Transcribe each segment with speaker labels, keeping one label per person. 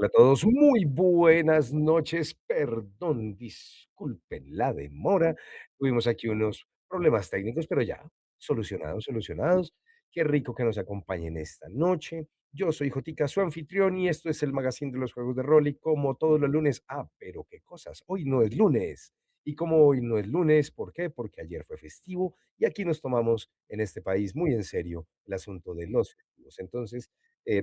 Speaker 1: Hola a todos, muy buenas noches. Perdón, disculpen la demora. Tuvimos aquí unos problemas técnicos, pero ya solucionados, solucionados. Qué rico que nos acompañen esta noche. Yo soy Jotica, su anfitrión, y esto es el magazine de los juegos de rol. Y como todos los lunes, pero qué cosas, hoy no es lunes. Y como hoy no es lunes, ¿por qué? Porque ayer fue festivo y aquí nos tomamos en este país muy en serio el asunto de los festivos. Entonces,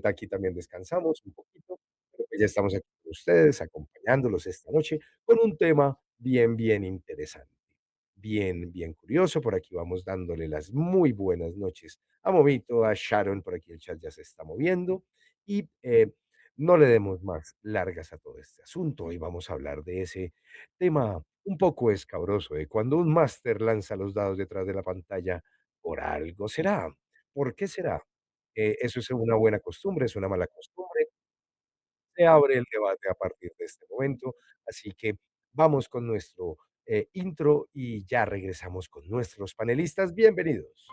Speaker 1: aquí también descansamos un poquito, pero pues ya estamos aquí con ustedes, acompañándolos esta noche con un tema bien, bien interesante, bien, bien curioso. Por aquí vamos dándole las muy buenas noches a Momito, a Sharon, por aquí el chat ya se está moviendo y no le demos más largas a todo este asunto. Hoy vamos a hablar de ese tema un poco escabroso, de cuando un máster lanza los dados detrás de la pantalla, por algo será. ¿Por qué será? ¿Eso es una buena costumbre? ¿Es una mala costumbre? Se abre el debate a partir de este momento, así que vamos con nuestro intro y ya regresamos con nuestros panelistas. Bienvenidos.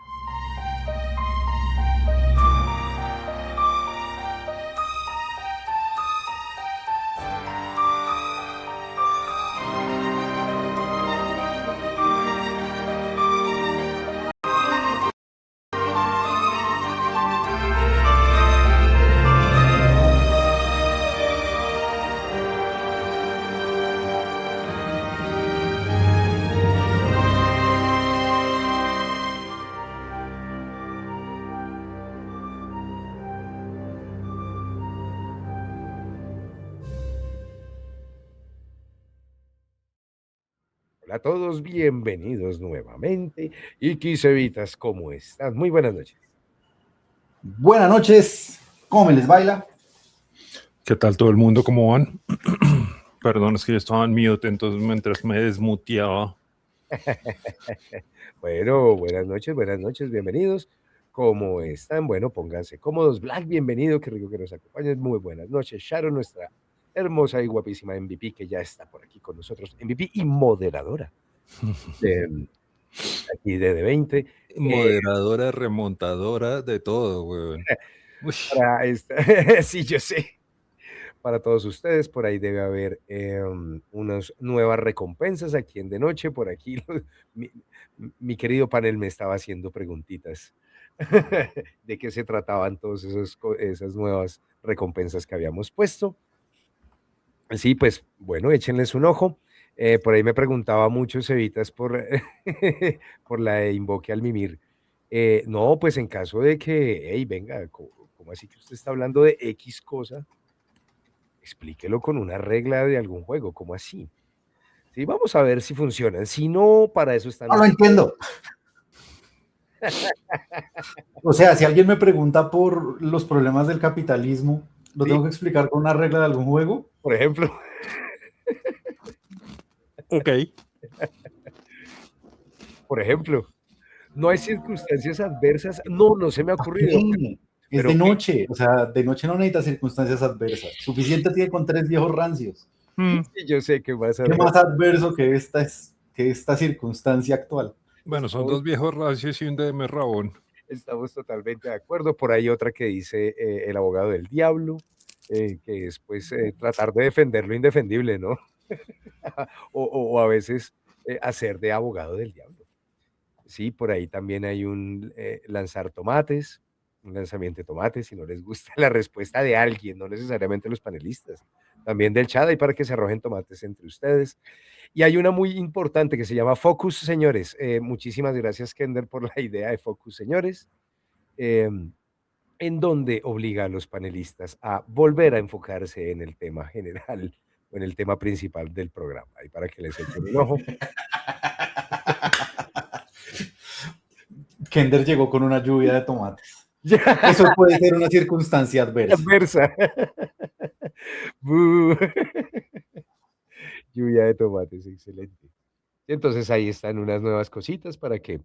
Speaker 1: Hola a todos, bienvenidos nuevamente. Y Kisevitas, ¿cómo están? Muy buenas noches.
Speaker 2: Buenas noches, ¿cómo me les baila?
Speaker 3: ¿Qué tal todo el mundo? ¿Cómo van? Perdón, es que yo estaba en mute, entonces mientras me desmuteaba.
Speaker 1: Bueno, buenas noches, bienvenidos. ¿Cómo están? Bueno, pónganse cómodos. Black, bienvenido, qué rico que nos acompañes. Muy buenas noches. Sharon, nuestra hermosa y guapísima MVP, que ya está por aquí con nosotros. MVP y moderadora de aquí de D20.
Speaker 3: Moderadora, remontadora, de todo, weón. Uy,
Speaker 1: Para esta, sí, yo sé. Para todos ustedes, por ahí debe haber unas nuevas recompensas aquí en De Noche. Por aquí mi, mi querido panel me estaba haciendo preguntitas de qué se trataban todas esas nuevas recompensas que habíamos puesto. Sí, pues bueno, échenles un ojo. Por ahí me preguntaba mucho Cevitas por, por la de Invoque al Mimir. No, pues en caso de que, hey, venga, ¿cómo así que usted está hablando de X cosa? Explíquelo con una regla de algún juego, ¿cómo así? Sí, vamos a ver si funcionan. Si no, para eso están
Speaker 2: No lo
Speaker 1: ustedes.
Speaker 2: entiendo. O sea, si alguien me pregunta por los problemas del capitalismo, ¿lo
Speaker 1: Sí,
Speaker 2: tengo que explicar con una regla de algún juego?
Speaker 1: por ejemplo,
Speaker 3: ok.
Speaker 1: por ejemplo, no hay circunstancias adversas. No, no se me ha
Speaker 2: ¿Para
Speaker 1: ocurrido,
Speaker 2: qué? Es de
Speaker 1: pero ¿qué?
Speaker 2: noche, o sea, de noche no necesita circunstancias adversas. Suficiente tiene con 3 viejos rancios.
Speaker 3: Mm,
Speaker 1: Sí, yo sé que más
Speaker 2: ¿Qué
Speaker 1: adverso.
Speaker 2: más adverso que esta circunstancia actual?
Speaker 3: bueno, son
Speaker 1: Estamos,
Speaker 3: dos viejos racios y un DM rabón.
Speaker 1: estamos totalmente de acuerdo. Por ahí otra que dice el abogado del diablo, que es pues tratar de defender lo indefendible, ¿no? O a veces hacer de abogado del diablo. Sí, por ahí también hay un lanzar tomates, un lanzamiento de tomates, si no les gusta la respuesta de alguien, no necesariamente los panelistas, también del chat, ahí para que se arrojen tomates entre ustedes. Y hay una muy importante que se llama Focus, señores. Muchísimas gracias, Kender, por la idea de Focus, señores, en donde obliga a los panelistas a volver a enfocarse en el tema general o en el tema principal del programa, ahí para que les echen un ojo.
Speaker 2: Kender llegó con una lluvia de tomates.
Speaker 1: Ya,
Speaker 2: Eso puede ser una circunstancia adversa.
Speaker 1: adversa. Bu. Lluvia de tomates, excelente. Entonces ahí están unas nuevas cositas para que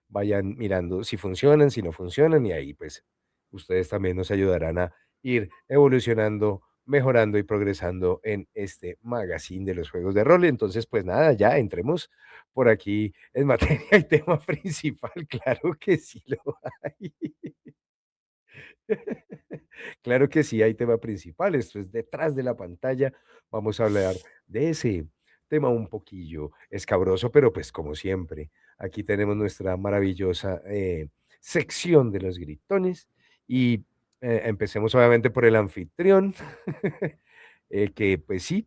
Speaker 1: vayan mirando si funcionan, si no funcionan, y ahí pues ustedes también nos ayudarán a ir evolucionando, mejorando y progresando en este magazine de los juegos de rol. Entonces, pues nada, ya entremos por aquí en materia y tema principal. Claro que sí lo hay. Claro que sí, hay tema principal, esto es detrás de la pantalla. Vamos a hablar de ese tema un poquillo escabroso, pero pues como siempre, aquí tenemos nuestra maravillosa sección de los gritones y empecemos obviamente por el anfitrión, que pues sí,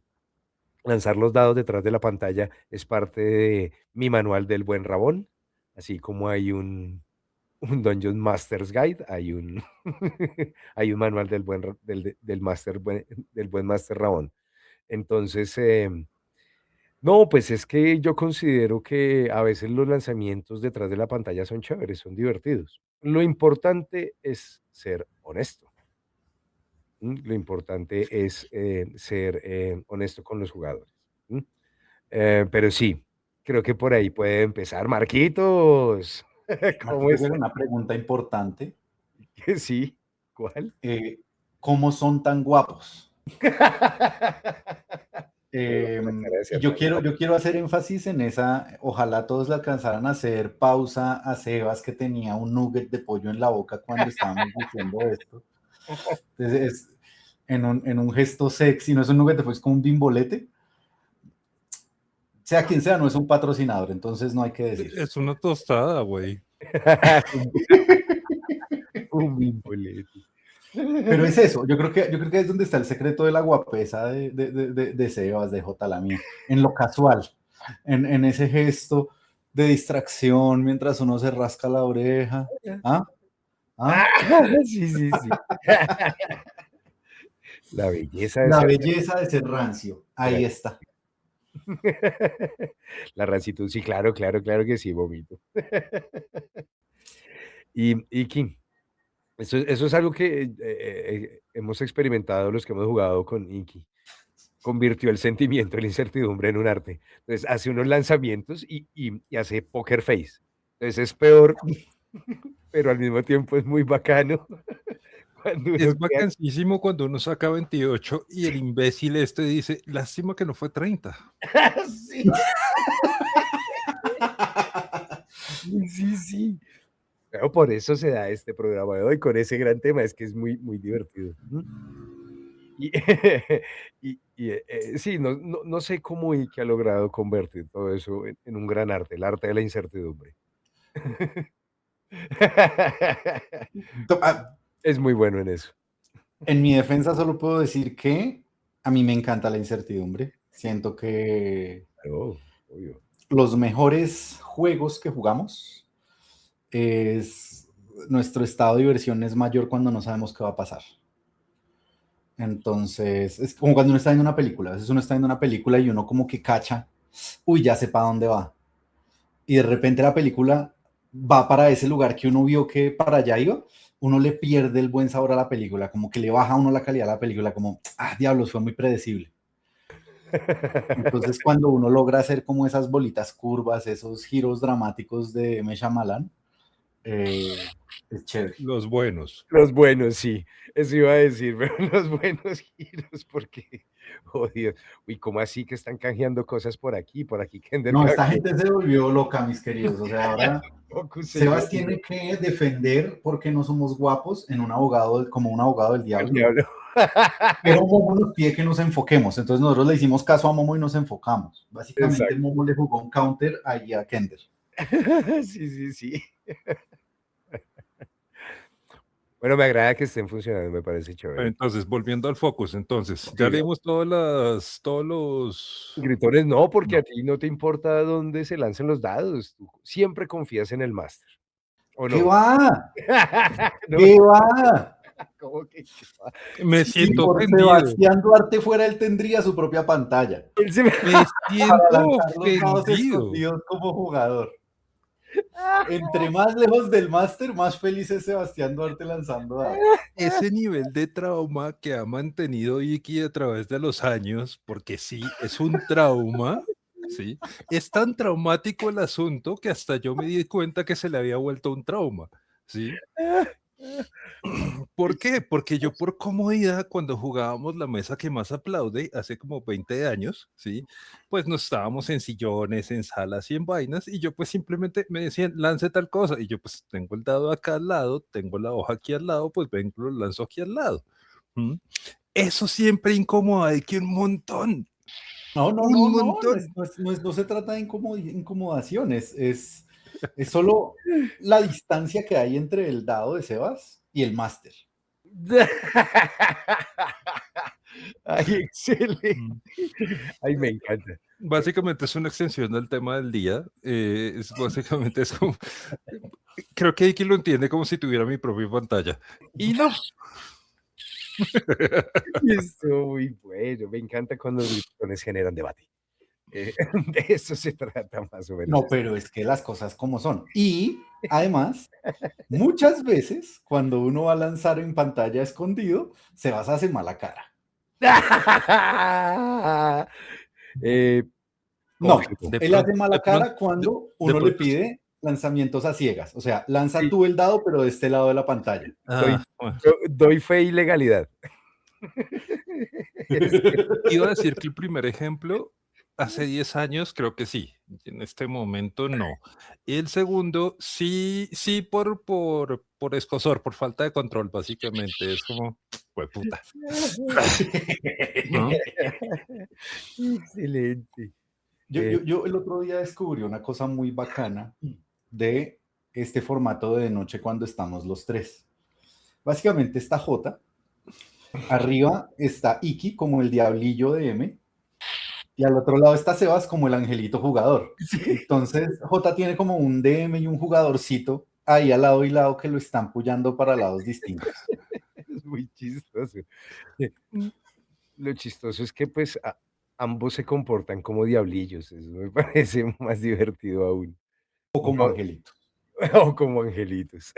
Speaker 1: lanzar los dados detrás de la pantalla es parte de mi manual del buen Rabón, así como hay un Dungeon Master's Guide, hay un hay un manual del buen ra del máster del buen Máster Rabón. Entonces, no, pues es que yo considero que a veces los lanzamientos detrás de la pantalla son chéveres, son divertidos. Lo importante es ser honesto, lo importante es, ser, honesto con los jugadores, ¿m? Pero sí, creo que por ahí puede empezar. Marquitos,
Speaker 2: Aquí
Speaker 1: ¿cómo
Speaker 2: te hacer
Speaker 1: estás?
Speaker 2: una pregunta importante.
Speaker 1: Sí, ¿cuál?
Speaker 2: eh, ¿Cómo son tan guapos?
Speaker 1: Tengo la cara de
Speaker 2: Y
Speaker 1: ser tan
Speaker 2: yo
Speaker 1: guapo.
Speaker 2: quiero hacer énfasis en esa, ojalá todos le alcanzaran a hacer pausa a Sebas que tenía un nugget de pollo en la boca cuando estábamos diciendo esto. Entonces, en un gesto sexy, no es un nugget de pollo, es como un bimbolete. Sea quien sea, no es un patrocinador, entonces no hay que decir.
Speaker 3: Es una tostada, güey.
Speaker 1: Un bimbolete.
Speaker 2: Pero es eso, yo creo que es donde está el secreto de la guapesa de Sebas, de J. la mía, en lo casual, en ese gesto de distracción mientras uno se rasca la oreja. ¿Ah? ¿Ah?
Speaker 1: Sí, sí, sí. La belleza de
Speaker 2: La
Speaker 1: ser
Speaker 2: belleza de ser rancio, ahí
Speaker 1: rancio.
Speaker 2: está.
Speaker 1: La rancitud, sí, claro, claro, claro que sí, vomito. Y Kim, eso es algo que, hemos experimentado los que hemos jugado con Inki. Convirtió el sentimiento de la incertidumbre en un arte. Entonces, hace unos lanzamientos y hace poker face. Entonces, es peor, pero al mismo tiempo es muy bacano cuando uno
Speaker 3: Es
Speaker 1: queda
Speaker 3: bacanísimo cuando uno saca 28 y el imbécil este dice: "Lástima que no fue 30".
Speaker 1: sí, sí, sí, sí. Pero por eso se da este programa de hoy con ese gran tema, es que es muy, muy divertido. Y sí, no sé cómo Ike ha logrado convertir todo eso en un gran arte, el arte de la incertidumbre.
Speaker 2: Ah,
Speaker 1: Es muy bueno en eso.
Speaker 2: en mi defensa solo puedo decir que a mí me encanta la incertidumbre. Siento que
Speaker 1: Claro, obvio.
Speaker 2: los mejores juegos que jugamos es nuestro estado de diversión es mayor cuando no sabemos qué va a pasar. Entonces, es como cuando uno está viendo una película. A veces uno está viendo una película y uno como que cacha, uy, ya sé para dónde va. Y de repente la película va para ese lugar que uno vio que para allá iba, uno le pierde el buen sabor a la película, como que le baja a uno la calidad a la película, como, ah, diablos, fue muy predecible. Entonces, cuando uno logra hacer como esas bolitas curvas, esos giros dramáticos de M. Shyamalan, es chévere.
Speaker 3: Los buenos.
Speaker 1: Los buenos, sí, eso iba a decir, pero los buenos giros, porque, oh Dios, uy, ¿cómo así que están canjeando cosas por aquí Kender
Speaker 2: No, esta
Speaker 1: canjeó
Speaker 2: gente se volvió loca, mis queridos. O sea, ahora
Speaker 1: Focus, señor,
Speaker 2: Sebas tiene que defender porque no somos guapos en un abogado, como un abogado del
Speaker 1: el
Speaker 2: diablo.
Speaker 1: diablo.
Speaker 2: Pero Momo nos pide que nos enfoquemos. Entonces nosotros le hicimos caso a Momo y nos enfocamos. Básicamente
Speaker 1: Exacto.
Speaker 2: Momo le jugó un counter ahí a Kender.
Speaker 1: Sí, sí, sí. Bueno, me agrada que estén funcionando, me parece chévere.
Speaker 3: Entonces, volviendo al focus, entonces, ya
Speaker 1: Sí,
Speaker 3: leímos todos los
Speaker 1: gritones no, porque
Speaker 3: no.
Speaker 1: a ti no te importa dónde se lancen los dados, tú siempre confías en el máster, ¿o
Speaker 2: ¿Qué
Speaker 1: no?
Speaker 2: va?
Speaker 1: No,
Speaker 2: ¿Qué va?
Speaker 1: ¿cómo que qué va?
Speaker 3: Me
Speaker 1: Sí,
Speaker 2: Si
Speaker 3: siento
Speaker 2: por
Speaker 3: ofendido,
Speaker 2: Sebastián Duarte fuera, él tendría su propia pantalla
Speaker 1: él se me
Speaker 3: me
Speaker 2: para
Speaker 3: siento
Speaker 2: lanzar los dados
Speaker 3: ofendido.
Speaker 2: escondidos como jugador. Entre más lejos del máster, más feliz es Sebastián Duarte lanzando dados.
Speaker 3: Ese nivel de trauma que ha mantenido Iki a través de los años, porque sí, es un trauma, ¿sí? Es tan traumático el asunto que hasta yo me di cuenta que se le había vuelto un trauma, ¿sí? ¿Por qué? Porque yo por comodidad, cuando jugábamos la mesa que más aplaude, hace como 20 años, ¿sí? Pues no estábamos en sillones, en salas y en vainas, y yo pues simplemente me decían, lance tal cosa, y yo pues tengo el dado acá al lado, tengo la hoja aquí al lado, pues vengo, lo lanzo aquí al lado. ¿Mm? Eso siempre incomoda de que un montón.
Speaker 2: No, no,
Speaker 3: Un
Speaker 2: no, no,
Speaker 3: montón.
Speaker 2: no se trata de incomodación, es solo la distancia que hay entre el dado de Sebas y el máster.
Speaker 1: Ay, excelente.
Speaker 3: Mm.
Speaker 1: Ay, me encanta.
Speaker 3: Básicamente es una extensión del tema del día. Básicamente es como. Creo que Iki lo entiende como si tuviera mi propia pantalla. Y no.
Speaker 1: Estuvo muy bueno. Me encanta cuando los grupones generan debate. De eso se trata más o menos
Speaker 2: No,
Speaker 1: esto.
Speaker 2: pero es que las cosas como son. Y además, muchas veces cuando uno va a lanzar en pantalla escondido, Sebas hace mala cara.
Speaker 1: Eh,
Speaker 2: No,
Speaker 1: confirmo.
Speaker 2: él hace mala
Speaker 3: De pronto,
Speaker 2: cara cuando
Speaker 3: de
Speaker 2: uno le
Speaker 3: pronto.
Speaker 2: pide lanzamientos a ciegas. O sea, lanza
Speaker 1: Sí,
Speaker 2: tú el dado, pero de este lado de la pantalla.
Speaker 1: doy,
Speaker 3: Bueno.
Speaker 1: doy fe y legalidad. Es que-
Speaker 3: Iba a decir que el primer ejemplo, hace 10 años, creo que sí. En este momento no. Y el segundo, sí por escozor, por falta de control, básicamente. Es como, pues puta. ¿No?
Speaker 1: Excelente.
Speaker 2: Yo,
Speaker 1: Eh,
Speaker 2: yo, yo el otro día descubrí una cosa muy bacana de este formato de noche cuando estamos los tres. Básicamente está J, arriba está Iki como el diablillo de M, y al otro lado está Sebas como el angelito jugador.
Speaker 1: sí,
Speaker 2: Entonces J tiene como un DM y un jugadorcito ahí al lado y lado que lo están puyando para lados distintos.
Speaker 1: es muy chistoso. Lo chistoso es que pues ambos se comportan como diablillos. Eso me parece más divertido aún.
Speaker 2: O como
Speaker 1: No,
Speaker 2: angelito.
Speaker 1: o como angelitos.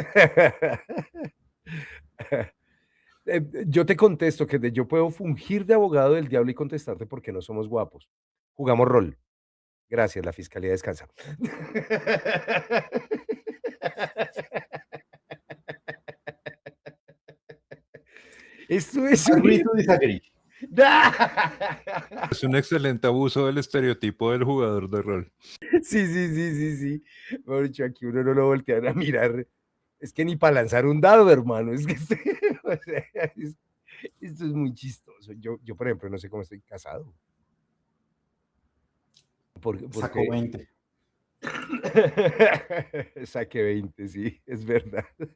Speaker 1: Yo te contesto que yo puedo fungir de abogado del diablo y contestarte porque no somos guapos. Jugamos rol. Gracias, la fiscalía descansa. Esto es un...
Speaker 2: Agree to disagree.
Speaker 3: Es un excelente abuso del estereotipo del jugador de rol.
Speaker 1: Sí, sí, sí, sí, sí. Mejor dicho, aquí uno no lo voltean a mirar. Es que ni para lanzar un dado, hermano. Es que o sea, esto es muy chistoso. Yo, por ejemplo, no sé cómo estoy casado.
Speaker 2: Sacó
Speaker 1: Porque
Speaker 2: 20.
Speaker 1: saqué 20, sí, es verdad.
Speaker 2: A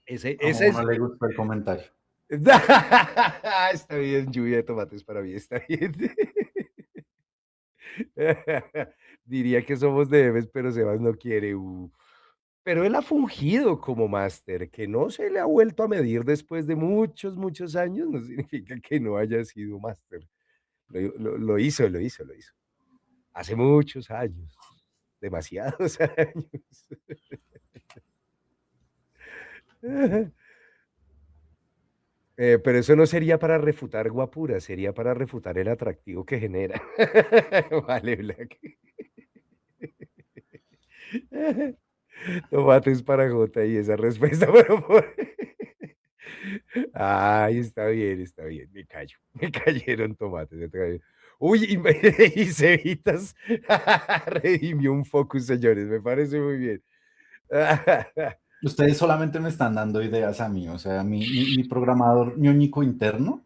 Speaker 1: Esa
Speaker 2: uno
Speaker 1: es.
Speaker 2: no le gustó el comentario.
Speaker 1: Está bien, lluvia de tomates para mí, está bien. Diría que somos de pero Sebas no quiere. Pero él ha fungido como máster, que no se le ha vuelto a medir después de muchos, muchos años, no significa que no haya sido máster. Lo hizo, lo hizo, lo hizo. Hace muchos años, demasiados años. Pero eso no sería para refutar guapura, sería para refutar el atractivo que genera. Vale, Black. Tomates para Jota y esa respuesta, pero ay, está bien, me callo. Me cayeron tomates, me cayeron. Uy, y Cevitas redimió un focus, señores, me parece muy bien.
Speaker 2: Ustedes solamente me están dando ideas a mí, o sea, mi programador ñoñico interno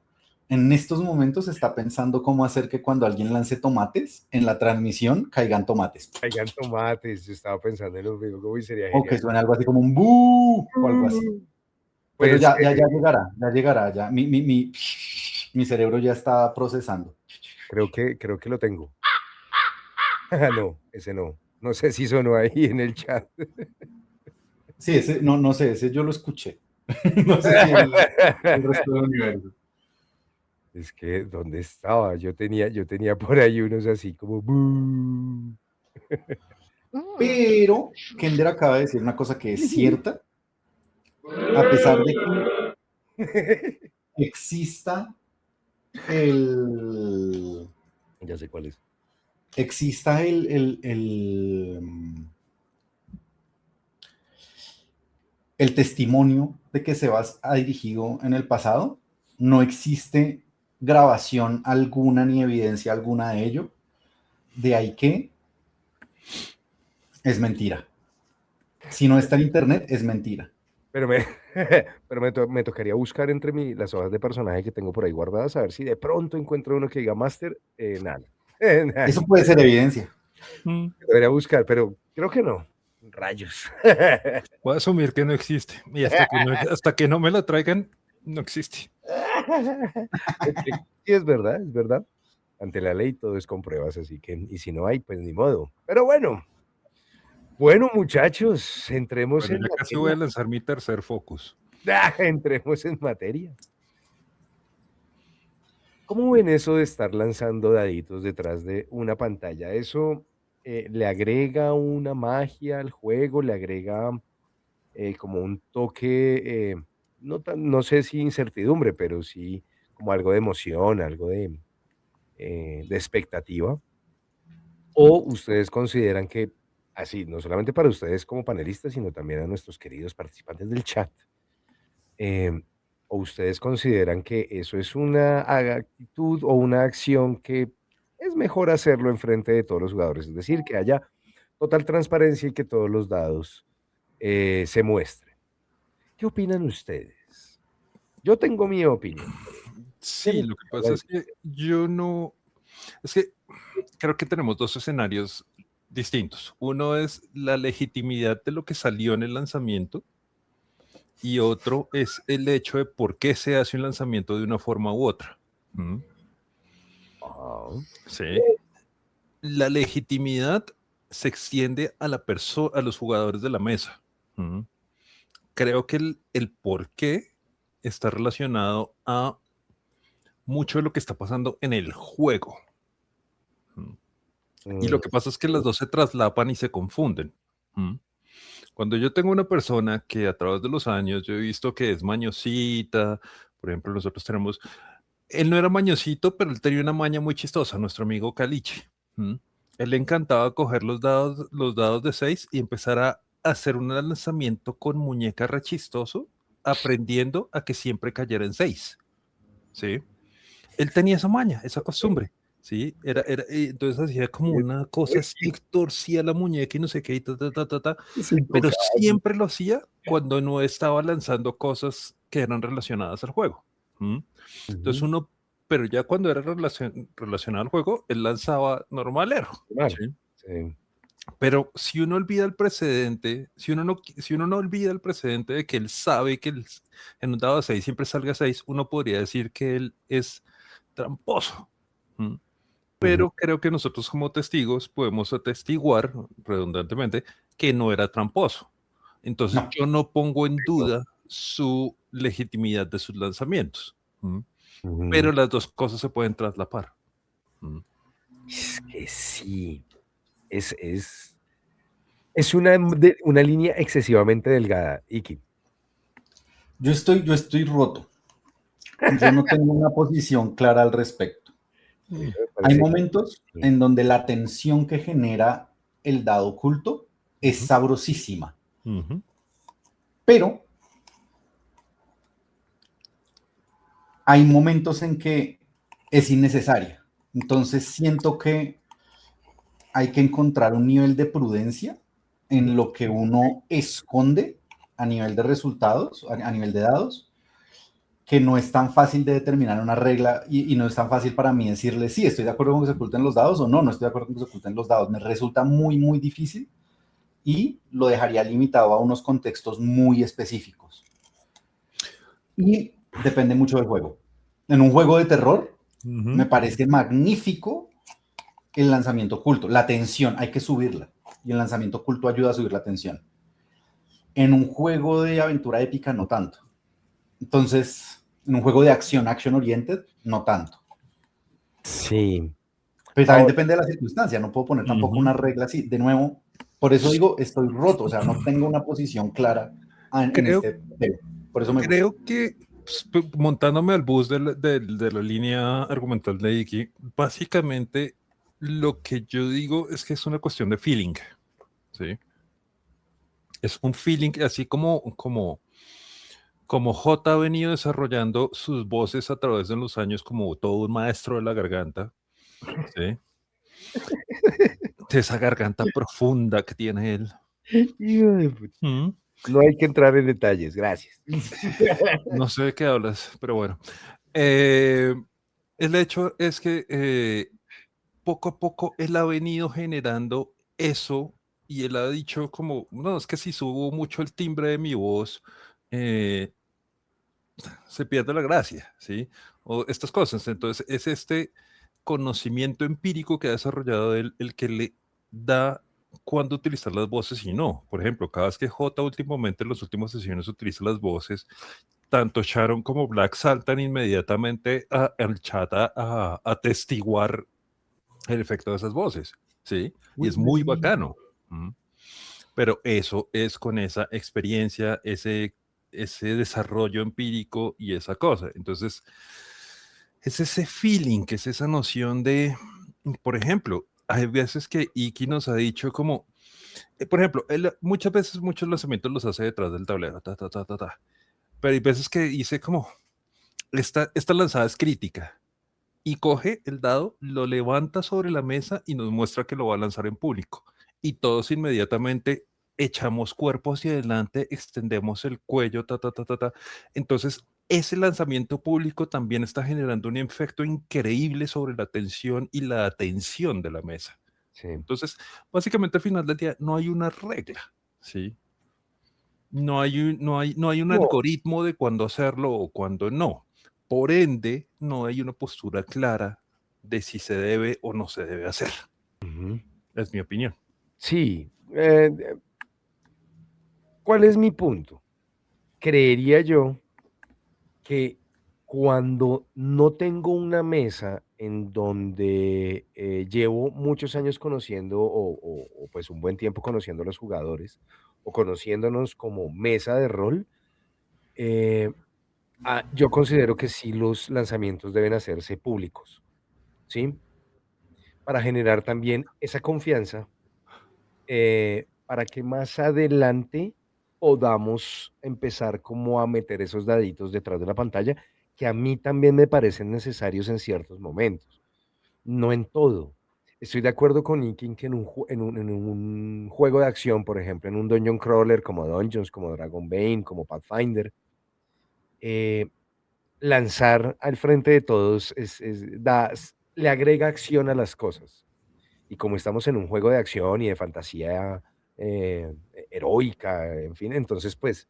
Speaker 2: en estos momentos está pensando cómo hacer que cuando alguien lance tomates, en la transmisión caigan tomates.
Speaker 1: Caigan tomates, yo estaba pensando en lo mismo, como sería
Speaker 2: O que
Speaker 1: genial.
Speaker 2: suene algo así como un bu o algo así. Pero
Speaker 1: Pues,
Speaker 2: ya llegará, ya. Mi cerebro ya está procesando.
Speaker 1: creo que lo tengo. No, ese no. No sé si sonó ahí en el chat.
Speaker 2: Sí, ese, no, no sé, ese yo lo escuché. No sé si el resto del universo.
Speaker 1: Es que, ¿dónde estaba? Yo tenía por ahí unos así como "Bú".
Speaker 2: Pero Kender acaba de decir una cosa que es cierta, a pesar de que exista el,
Speaker 1: Ya sé cuál es.
Speaker 2: exista el testimonio de que Sebas ha dirigido en el pasado, no existe grabación alguna ni evidencia alguna de ello, de ahí que es mentira. Si no está en internet, es mentira.
Speaker 1: Pero me, pero me tocaría buscar entre las hojas de personaje que tengo por ahí guardadas, a ver si de pronto encuentro uno que diga Master, nada. Nada,
Speaker 2: Eso puede ser evidencia.
Speaker 3: Mm,
Speaker 1: debería buscar, pero creo que no. Rayos.
Speaker 3: Voy a asumir que no existe. Y hasta que no me la traigan, no existe.
Speaker 1: Ok, sí, es verdad, es verdad. Ante la ley todo es con pruebas, así que, y si no hay, pues ni modo. Pero bueno, muchachos, entremos
Speaker 3: Bueno,
Speaker 1: en
Speaker 3: ya casi voy
Speaker 1: materia.
Speaker 3: a lanzar mi tercer focus.
Speaker 1: Entremos en materia. ¿Cómo ven eso de estar lanzando daditos detrás de una pantalla? ¿Eso le agrega una magia al juego? ¿Le agrega como un toque, no sé si incertidumbre, pero sí como algo de emoción, algo de expectativa? ¿O ustedes consideran que, así, no solamente para ustedes como panelistas, sino también a nuestros queridos participantes del chat, em, o ustedes consideran que eso es una actitud o una acción que es mejor hacerlo en frente de todos los jugadores? Es decir, que haya total transparencia y que todos los dados se muestren. ¿Qué opinan ustedes? Yo tengo mi opinión.
Speaker 3: Sí,
Speaker 1: ¿Quieren
Speaker 3: lo que
Speaker 1: que haga
Speaker 3: pasa
Speaker 1: el-
Speaker 3: es que yo no, es que creo que tenemos dos escenarios distintos. Uno es la legitimidad de lo que salió en el lanzamiento y otro es el hecho de por qué se hace un lanzamiento de una forma u otra. ¿Mm?
Speaker 1: Ajá.
Speaker 3: Sí. La legitimidad se extiende a a los jugadores de la mesa. ¿Mm? Creo que el por qué está relacionado a mucho de lo que está pasando en el juego. ¿Mm? Y
Speaker 1: Mm,
Speaker 3: lo que pasa es que las dos se traslapan y se confunden. ¿Mm? Cuando yo tengo una persona que a través de los años yo he visto que es mañosita, por ejemplo, nosotros tenemos, él no era mañosito, pero él tenía una maña muy chistosa, nuestro amigo Caliche. ¿Mm? Él le encantaba coger los dados de 6 y empezar a hacer un lanzamiento con muñeca re chistoso, aprendiendo a que siempre cayera en 6. ¿Sí? Él tenía esa maña, esa costumbre. Sí, entonces hacía como una cosa así, torcía la muñeca y no sé qué, y ta, ta, ta, ta, ta,
Speaker 1: Cinco
Speaker 3: pero
Speaker 1: caballos.
Speaker 3: siempre lo hacía cuando no estaba lanzando cosas que eran relacionadas al juego. ¿Mm? Entonces
Speaker 1: Ujú.
Speaker 3: uno, pero ya cuando era relacionado al juego, él lanzaba normalero.
Speaker 1: Mal.
Speaker 3: ¿Sí?
Speaker 1: Sí.
Speaker 3: Pero si uno olvida el precedente, si uno no olvida el precedente de que él sabe que en un dado 6 siempre salga 6, uno podría decir que él es tramposo. ¿Mm?
Speaker 1: Ujú.
Speaker 3: Pero creo que nosotros como testigos podemos atestiguar redundantemente que no era tramposo. Entonces
Speaker 2: No.
Speaker 3: yo no pongo en
Speaker 1: No.
Speaker 3: duda su legitimidad de sus lanzamientos. ¿Mm?
Speaker 1: Ujú.
Speaker 3: Pero las dos cosas se pueden traslapar. ¿Mm?
Speaker 1: Es que sí, es una línea excesivamente delgada, Iki.
Speaker 2: Yo estoy roto. Yo no tengo una posición clara al respecto.
Speaker 1: A mí
Speaker 3: Mm,
Speaker 1: me
Speaker 2: Hay
Speaker 1: parece
Speaker 2: momentos
Speaker 1: sí.
Speaker 2: en donde la tensión que genera el dado oculto es
Speaker 3: ujú,
Speaker 2: sabrosísima,
Speaker 3: ujú,
Speaker 2: pero hay momentos en que es innecesaria. Entonces siento que hay que encontrar un nivel de prudencia
Speaker 3: ujú.
Speaker 2: en lo que uno esconde a nivel de resultados, a nivel de dados, que no es tan fácil de determinar una regla y no es tan fácil para mí decirle, sí, estoy de acuerdo con que se oculten los dados o no, no estoy de acuerdo con que se oculten los dados. Me resulta muy, muy difícil y lo dejaría limitado a unos contextos muy específicos. Y depende mucho del juego. En un juego de terror, me
Speaker 3: Ujú.
Speaker 2: parece magnífico el lanzamiento oculto. La tensión, hay que subirla. Y el lanzamiento oculto ayuda a subir la tensión. En un juego de aventura épica, no tanto. Entonces, en un juego de acción, action oriented, no tanto.
Speaker 1: Sí.
Speaker 2: Pero también
Speaker 1: Ahora,
Speaker 2: depende de la circunstancia. No puedo poner tampoco
Speaker 3: Ujú.
Speaker 2: una regla así. De nuevo, por eso digo, estoy roto. O sea, no tengo una posición clara en
Speaker 3: Creo,
Speaker 2: este tema. Por eso me gusta.
Speaker 3: creo que montándome al bus de la línea argumental de Iki, básicamente lo que yo digo es que es una cuestión de feeling, ¿sí? Es un feeling, así como J ha venido desarrollando sus voces a través de los años como todo un maestro de la garganta, ¿sí? De esa garganta profunda que tiene él.
Speaker 1: hijo de pucha.
Speaker 3: ¿Mm?
Speaker 1: No hay que entrar en detalles, gracias.
Speaker 3: No sé de qué hablas, pero bueno. Eh, el hecho es que poco a poco él ha venido generando eso y él ha dicho como, no, es que si subo mucho el timbre de mi voz, eh, se pierde la gracia, ¿sí? O estas cosas. Entonces, es este conocimiento empírico que ha desarrollado él el que le da cuándo utilizar las voces y no. Por ejemplo, cada vez que J últimamente en las últimas sesiones utiliza las voces, tanto Sharon como Black saltan inmediatamente al chat a atestiguar el efecto de esas voces, ¿sí? Y es muy bacano. ¿Mm? Pero eso es con esa experiencia, ese desarrollo empírico y esa cosa. Entonces, es ese feeling, que es esa noción de, por ejemplo, hay veces que Iki nos ha dicho como, por ejemplo, él muchas veces muchos lanzamientos los hace detrás del tablero, ta, ta, ta, ta, ta. Pero hay veces que dice como, esta lanzada es crítica. Y coge el dado, lo levanta sobre la mesa y nos muestra que lo va a lanzar en público. Y todos inmediatamente echamos cuerpo hacia adelante, extendemos el cuello, ta, ta, ta, ta, ta. Entonces, ese lanzamiento público también está generando un efecto increíble sobre la tensión y la atención de la mesa.
Speaker 1: Sí.
Speaker 3: Entonces, básicamente al final del día no hay una regla, ¿sí? No hay un
Speaker 1: No.
Speaker 3: algoritmo de cuándo hacerlo o cuándo no. Por ende, no hay una postura clara de si se debe o no se debe hacer.
Speaker 1: Ujú.
Speaker 3: Es mi opinión.
Speaker 1: Sí, ¿cuál es mi punto? Creería yo que cuando no tengo una mesa en donde, llevo muchos años conociendo o, pues, un buen tiempo conociendo a los jugadores, o conociéndonos como mesa de rol, eh, yo considero que sí los lanzamientos deben hacerse públicos, ¿sí? Para generar también esa confianza, para que más adelante podamos empezar como a meter esos daditos detrás de la pantalla, que a mí también me parecen necesarios en ciertos momentos, no en todo. Estoy de acuerdo con Ikin que en un juego de acción, por ejemplo, en un dungeon crawler como Dungeons, como Dragonbane, como Pathfinder, eh, lanzar al frente de todos le agrega acción a las cosas. Y como estamos en un juego de acción y de fantasía, heroica, en fin, entonces, pues,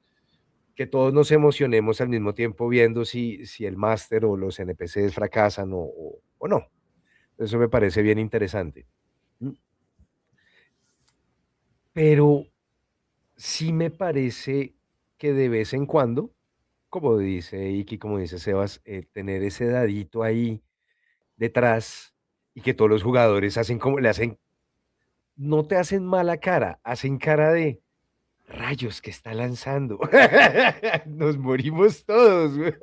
Speaker 1: que todos nos emocionemos al mismo tiempo viendo si el máster o los NPCs fracasan o no. Eso me parece bien interesante. Mm, pero sí me parece que de vez en cuando, como dice Iki, como dice Sebas, tener ese dadito ahí detrás y que todos los jugadores hacen como le hacen no te hacen mala cara, hacen cara de: "Rayos, ¿qué está lanzando?". Nos morimos todos, güey.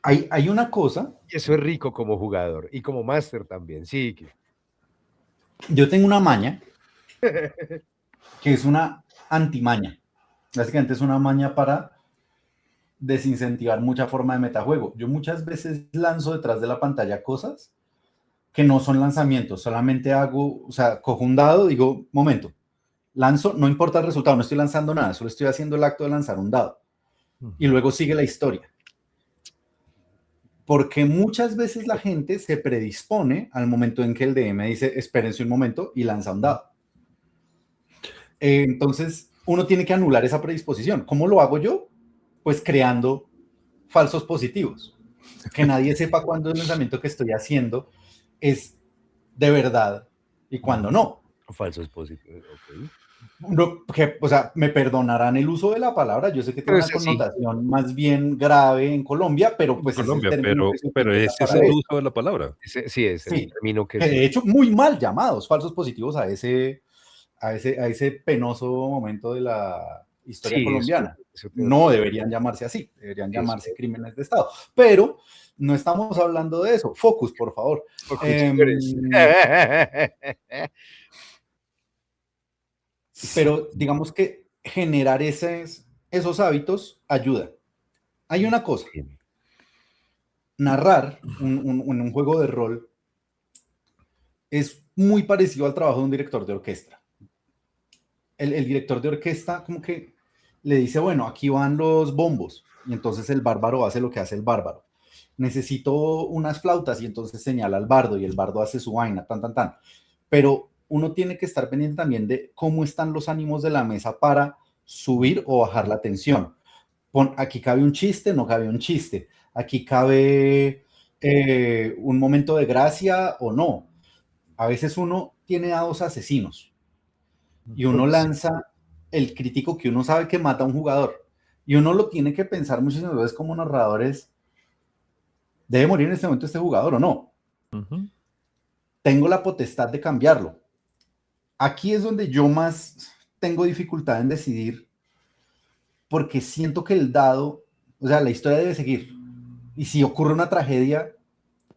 Speaker 2: Hay una cosa,
Speaker 1: Y eso es rico como jugador y como máster también, sí,
Speaker 2: yo tengo una maña que es una antimaña. Básicamente es una maña para desincentivar mucha forma de metajuego. Yo muchas veces lanzo detrás de la pantalla cosas que no son lanzamientos, solamente hago, o sea, cojo un dado, digo, momento, lanzo, no importa el resultado, no estoy lanzando nada, solo estoy haciendo el acto de lanzar un dado. Y luego sigue la historia. Porque muchas veces la gente se predispone al momento en que el DM dice, espérense un momento y lanza un dado. Entonces, uno tiene que anular esa predisposición. ¿Cómo lo hago yo? Pues creando falsos positivos. Que nadie sepa cuándo el lanzamiento que estoy haciendo es de verdad y cuándo no.
Speaker 1: falsos positivos, okey.
Speaker 2: O sea, me perdonarán el uso de la palabra, yo sé que tiene
Speaker 1: Pero
Speaker 2: una
Speaker 1: es así,
Speaker 2: connotación más bien grave en Colombia, pero
Speaker 3: En
Speaker 2: pues es el
Speaker 3: Colombia,
Speaker 2: término que se
Speaker 3: pero
Speaker 2: utiliza
Speaker 3: ese es
Speaker 2: para
Speaker 3: el
Speaker 2: eso.
Speaker 3: uso de la palabra.
Speaker 1: ese sí es el
Speaker 2: Sí,
Speaker 1: término que
Speaker 2: que
Speaker 1: se
Speaker 2: de hecho muy mal llamados falsos positivos a ese penoso momento de la historia
Speaker 1: sí,
Speaker 2: colombiana.
Speaker 1: eso tiene
Speaker 2: No deberían llamarse así, deberían
Speaker 1: eso
Speaker 2: llamarse crímenes de Estado. Pero no estamos hablando de eso. Focus, por favor.
Speaker 1: pocos señores.
Speaker 2: Em, pero digamos que generar esos hábitos ayuda. Hay una cosa,
Speaker 1: Sí,
Speaker 2: narrar un juego de rol es muy parecido al trabajo de un director de orquesta. el director de orquesta como que le dice, bueno, aquí van los bombos, y entonces el bárbaro hace lo que hace el bárbaro. Necesito unas flautas, y entonces señala al bardo, y el bardo hace su vaina, tan, tan, tan. Pero uno tiene que estar pendiente también de cómo están los ánimos de la mesa para subir o bajar la tensión. Aquí cabe un chiste, no cabe un chiste. Aquí cabe un momento de gracia o no. A veces uno tiene a dos asesinos y uno lanza el crítico que uno sabe que mata a un jugador. Y uno lo tiene que pensar muchísimas veces como narradores, ¿debe morir en este momento este jugador o no? Tengo la potestad de cambiarlo. Aquí es donde yo más tengo dificultad en decidir, porque siento que el dado, o sea, la historia debe seguir. Y si ocurre una tragedia,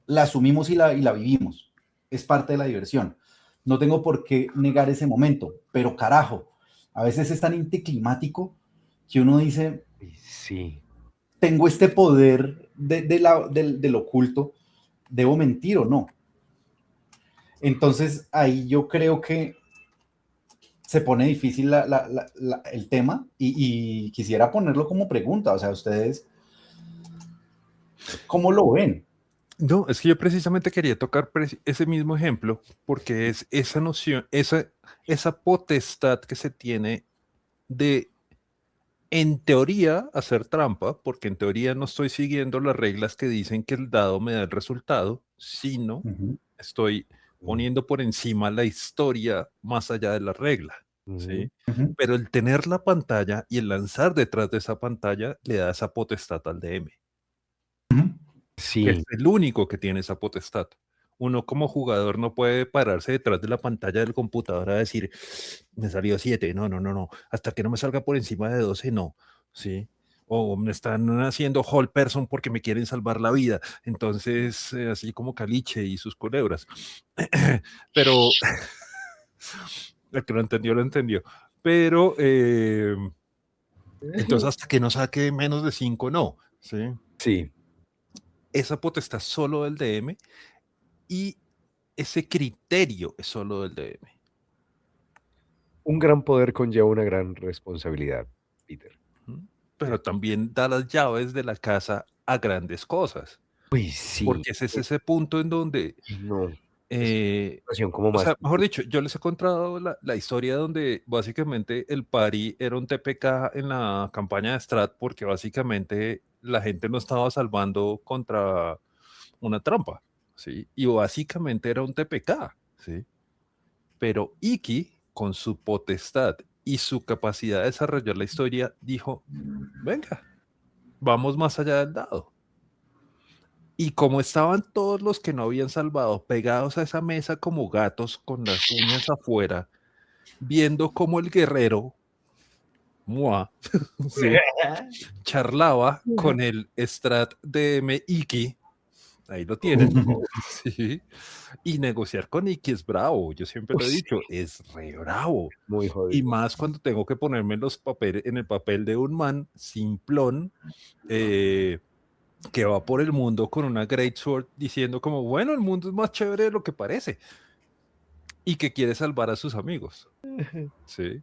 Speaker 2: la asumimos y la vivimos. Es parte de la diversión. No tengo por qué negar ese momento, pero carajo, a veces es tan anticlimático que uno dice,
Speaker 1: Sí.
Speaker 2: tengo este poder del oculto, ¿debo mentir o no? Entonces ahí yo creo que se pone difícil el tema y quisiera ponerlo como pregunta, o sea, ustedes, ¿cómo lo ven?
Speaker 3: No, es que yo precisamente quería tocar ese mismo ejemplo porque es esa noción, esa potestad que se tiene de, en teoría, hacer trampa, porque en teoría no estoy siguiendo las reglas que dicen que el dado me da el resultado, sino estoy poniendo por encima la historia más allá de la regla, ¿sí? Pero el tener la pantalla y el lanzar detrás de esa pantalla le da esa potestad al DM. Que es
Speaker 1: Sí.
Speaker 3: el único que tiene esa potestad. Uno como jugador no puede pararse detrás de la pantalla del computador a decir, me salió 7, no, hasta que no me salga por encima de 12, no, ¿sí? O me están haciendo whole person porque me quieren salvar la vida, entonces, así como Caliche y sus culebras. Pero, el que lo entendió, lo entendió. Pero, entonces hasta que no saque menos de 5, no, ¿sí?
Speaker 1: Sí.
Speaker 3: Esa potestad solo del DM y ese criterio es solo del DM.
Speaker 1: Un gran poder conlleva una gran responsabilidad, Peter.
Speaker 3: Pero también da las llaves de la casa a grandes cosas.
Speaker 1: Uy, sí.
Speaker 3: Porque ese es ese punto en donde,
Speaker 1: No, es una situación como
Speaker 3: o
Speaker 1: más
Speaker 3: sea, mejor dicho, yo les he contado la historia donde básicamente el pari era un TPK en la campaña de Strat porque básicamente la gente no estaba salvando contra una trampa, ¿sí? Y básicamente era un TPK, ¿sí? Pero Iki, con su potestad y su capacidad de desarrollar la historia, dijo, venga, vamos más allá del dado. Y como estaban todos los que no habían salvado pegados a esa mesa como gatos con las uñas afuera, viendo cómo el guerrero, Mua, sí, charlaba con el Strat DM Iki, ahí lo tienen, sí, y negociar con Iki es bravo, yo siempre lo he
Speaker 1: sí,
Speaker 3: dicho, es re bravo.
Speaker 1: muy
Speaker 3: Y
Speaker 1: jodido.
Speaker 3: más cuando tengo que ponerme en el papel de un man simplón, que va por el mundo con una greatsword diciendo como, bueno, el mundo es más chévere de lo que parece y que quiere salvar a sus amigos, ¿sí?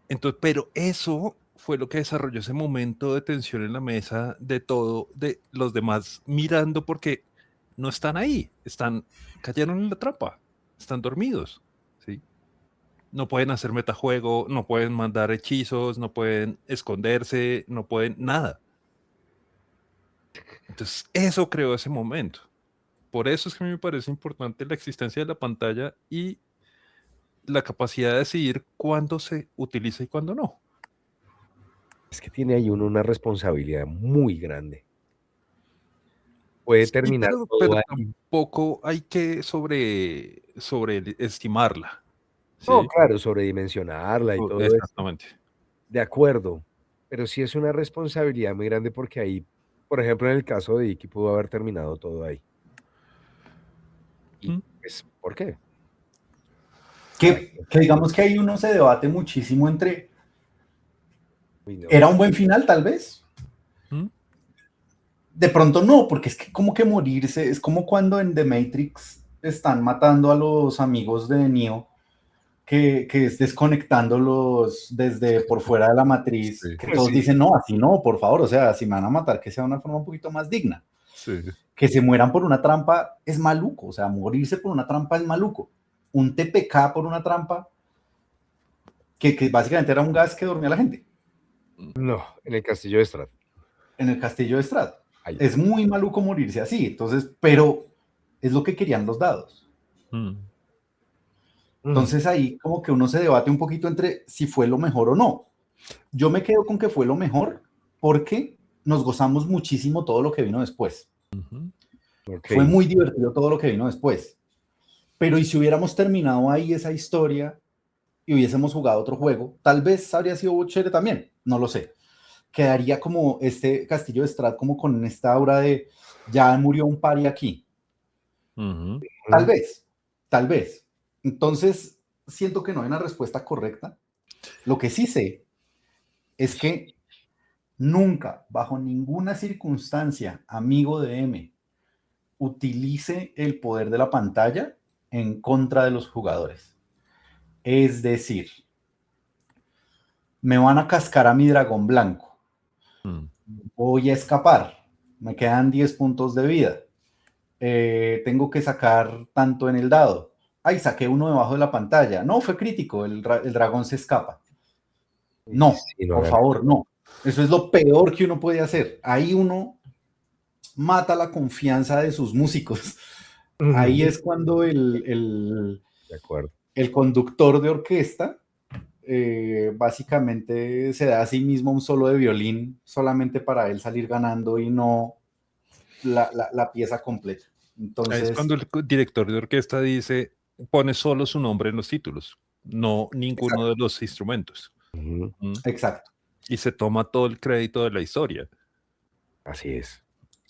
Speaker 3: Entonces, pero eso fue lo que desarrolló ese momento de tensión en la mesa de todo, de los demás mirando porque no están ahí, cayeron en la trampa, están dormidos, ¿sí? No pueden hacer metajuego, no pueden mandar hechizos, no pueden esconderse, no pueden nada. Entonces, eso creó ese momento. Por eso es que a mí me parece importante la existencia de la pantalla y la capacidad de decidir cuándo se utiliza y cuándo no.
Speaker 1: Es que tiene ahí uno una responsabilidad muy grande. Puede
Speaker 3: Sí,
Speaker 1: terminar
Speaker 3: pero
Speaker 1: todo ahí.
Speaker 3: tampoco hay que sobreestimarla,
Speaker 1: No,
Speaker 3: ¿sí?
Speaker 1: claro, sobredimensionarla y todo eso.
Speaker 3: Exactamente.
Speaker 1: De acuerdo, pero sí es una responsabilidad muy grande porque ahí, por ejemplo, en el caso de Iki pudo haber terminado todo ahí. Y,
Speaker 3: ¿Mm?
Speaker 1: pues, ¿por qué?
Speaker 2: Que digamos que ahí uno se debate muchísimo entre,
Speaker 1: Uy, no.
Speaker 2: ¿era un buen final tal vez?
Speaker 3: ¿Mm?
Speaker 2: De pronto no, porque es que como que morirse, es como cuando en The Matrix están matando a los amigos de Neo, que es desconectándolos desde por fuera de la matriz,
Speaker 3: Sí,
Speaker 2: que todos
Speaker 1: Sí.
Speaker 2: dicen, no, así no, por favor, o sea, si me van a matar, que sea de una forma un poquito más digna.
Speaker 3: sí.
Speaker 2: Que se mueran por una trampa es maluco, o sea, morirse por una trampa es maluco. Un TPK por una trampa, que básicamente era un gas que dormía a la gente
Speaker 1: No, en el castillo de Strahd.
Speaker 2: en el castillo de Strahd.
Speaker 1: Ay,
Speaker 2: Es muy maluco morirse así, entonces, pero es lo que querían los dados.
Speaker 3: Mm.
Speaker 2: Entonces ahí como que uno se debate un poquito entre si fue lo mejor o no. Yo me quedo con que fue lo mejor porque nos gozamos muchísimo todo lo que vino después.
Speaker 3: Ujú.
Speaker 1: ok.
Speaker 2: Fue muy divertido todo lo que vino después. Pero ¿y si hubiéramos terminado ahí esa historia y hubiésemos jugado otro juego? Tal vez habría sido chévere también, no lo sé. Quedaría como este castillo de Strahd como con esta aura de ya murió un pari aquí.
Speaker 3: Ujú.
Speaker 2: Tal vez, tal vez. Entonces, siento que no hay una respuesta correcta. Lo que sí sé es que nunca, bajo ninguna circunstancia, amigo de M, utilice el poder de la pantalla en contra de los jugadores. Es decir, me van a cascar a mi dragón blanco.
Speaker 3: Mm.
Speaker 2: Voy a escapar. Me quedan 10 puntos de vida. Tengo que sacar tanto en el dado. Ay, saqué uno debajo de la pantalla. No, fue crítico. El dragón se escapa. No,
Speaker 1: Sí, no
Speaker 2: por
Speaker 1: hagan
Speaker 2: favor, no. Eso es lo peor que uno puede hacer. Ahí uno mata la confianza de sus músicos. Ahí
Speaker 1: eso.
Speaker 2: es cuando
Speaker 1: De acuerdo.
Speaker 2: el conductor de orquesta básicamente se da a sí mismo un solo de violín solamente para él salir ganando y no la pieza completa.
Speaker 3: Ahí es cuando
Speaker 2: Entonces,
Speaker 3: el director de orquesta dice, pone solo su nombre en los títulos, no ninguno
Speaker 2: exacto,
Speaker 3: de los instrumentos.
Speaker 1: Ujú,
Speaker 3: ¿Mm?
Speaker 2: exacto.
Speaker 3: Y se toma todo el crédito de la historia.
Speaker 1: así es.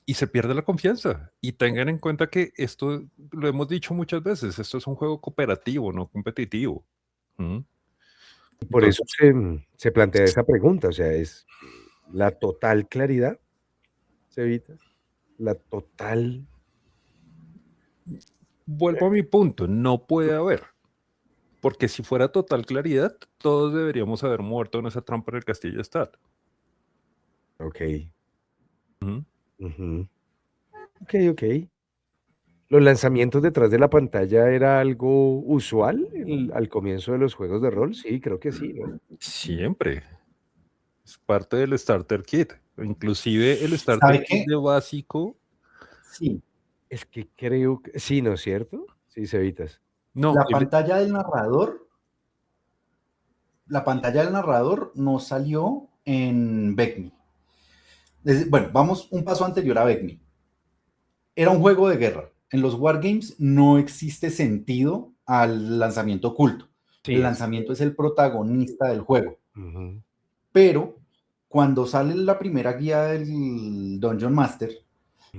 Speaker 3: Y se pierde la confianza. Y tengan en cuenta que esto, lo hemos dicho muchas veces, esto es un juego cooperativo, no competitivo. ¿Mm?
Speaker 1: Y por eso
Speaker 3: Entonces,
Speaker 1: se plantea esa pregunta, o sea, es la total claridad, Cevitas, la total
Speaker 3: vuelvo a mi punto, no puede haber. Porque si fuera total claridad, todos deberíamos haber muerto en esa trampa en el castillo de Stad.
Speaker 1: okey,
Speaker 3: ¿Mm?
Speaker 1: ujú, okey. ¿Los lanzamientos detrás de la pantalla era algo usual al comienzo de los juegos de rol? Sí, creo que sí, ¿no?
Speaker 3: Siempre. Es parte del starter kit. Inclusive el starter
Speaker 2: ¿Sabe
Speaker 3: kit
Speaker 2: qué?
Speaker 3: de básico.
Speaker 2: Sí,
Speaker 1: Es que creo que sí, ¿no es cierto? Sí, Cevitas.
Speaker 3: No,
Speaker 2: la pantalla del narrador, la pantalla del narrador no salió en Vecmi. Bueno, vamos un paso anterior a Vecmi. Era un juego de guerra. En los wargames no existe sentido al lanzamiento oculto. El
Speaker 1: Sí, es
Speaker 2: lanzamiento es el protagonista del juego.
Speaker 1: ujú,
Speaker 2: Pero cuando sale la primera guía del Dungeon Master,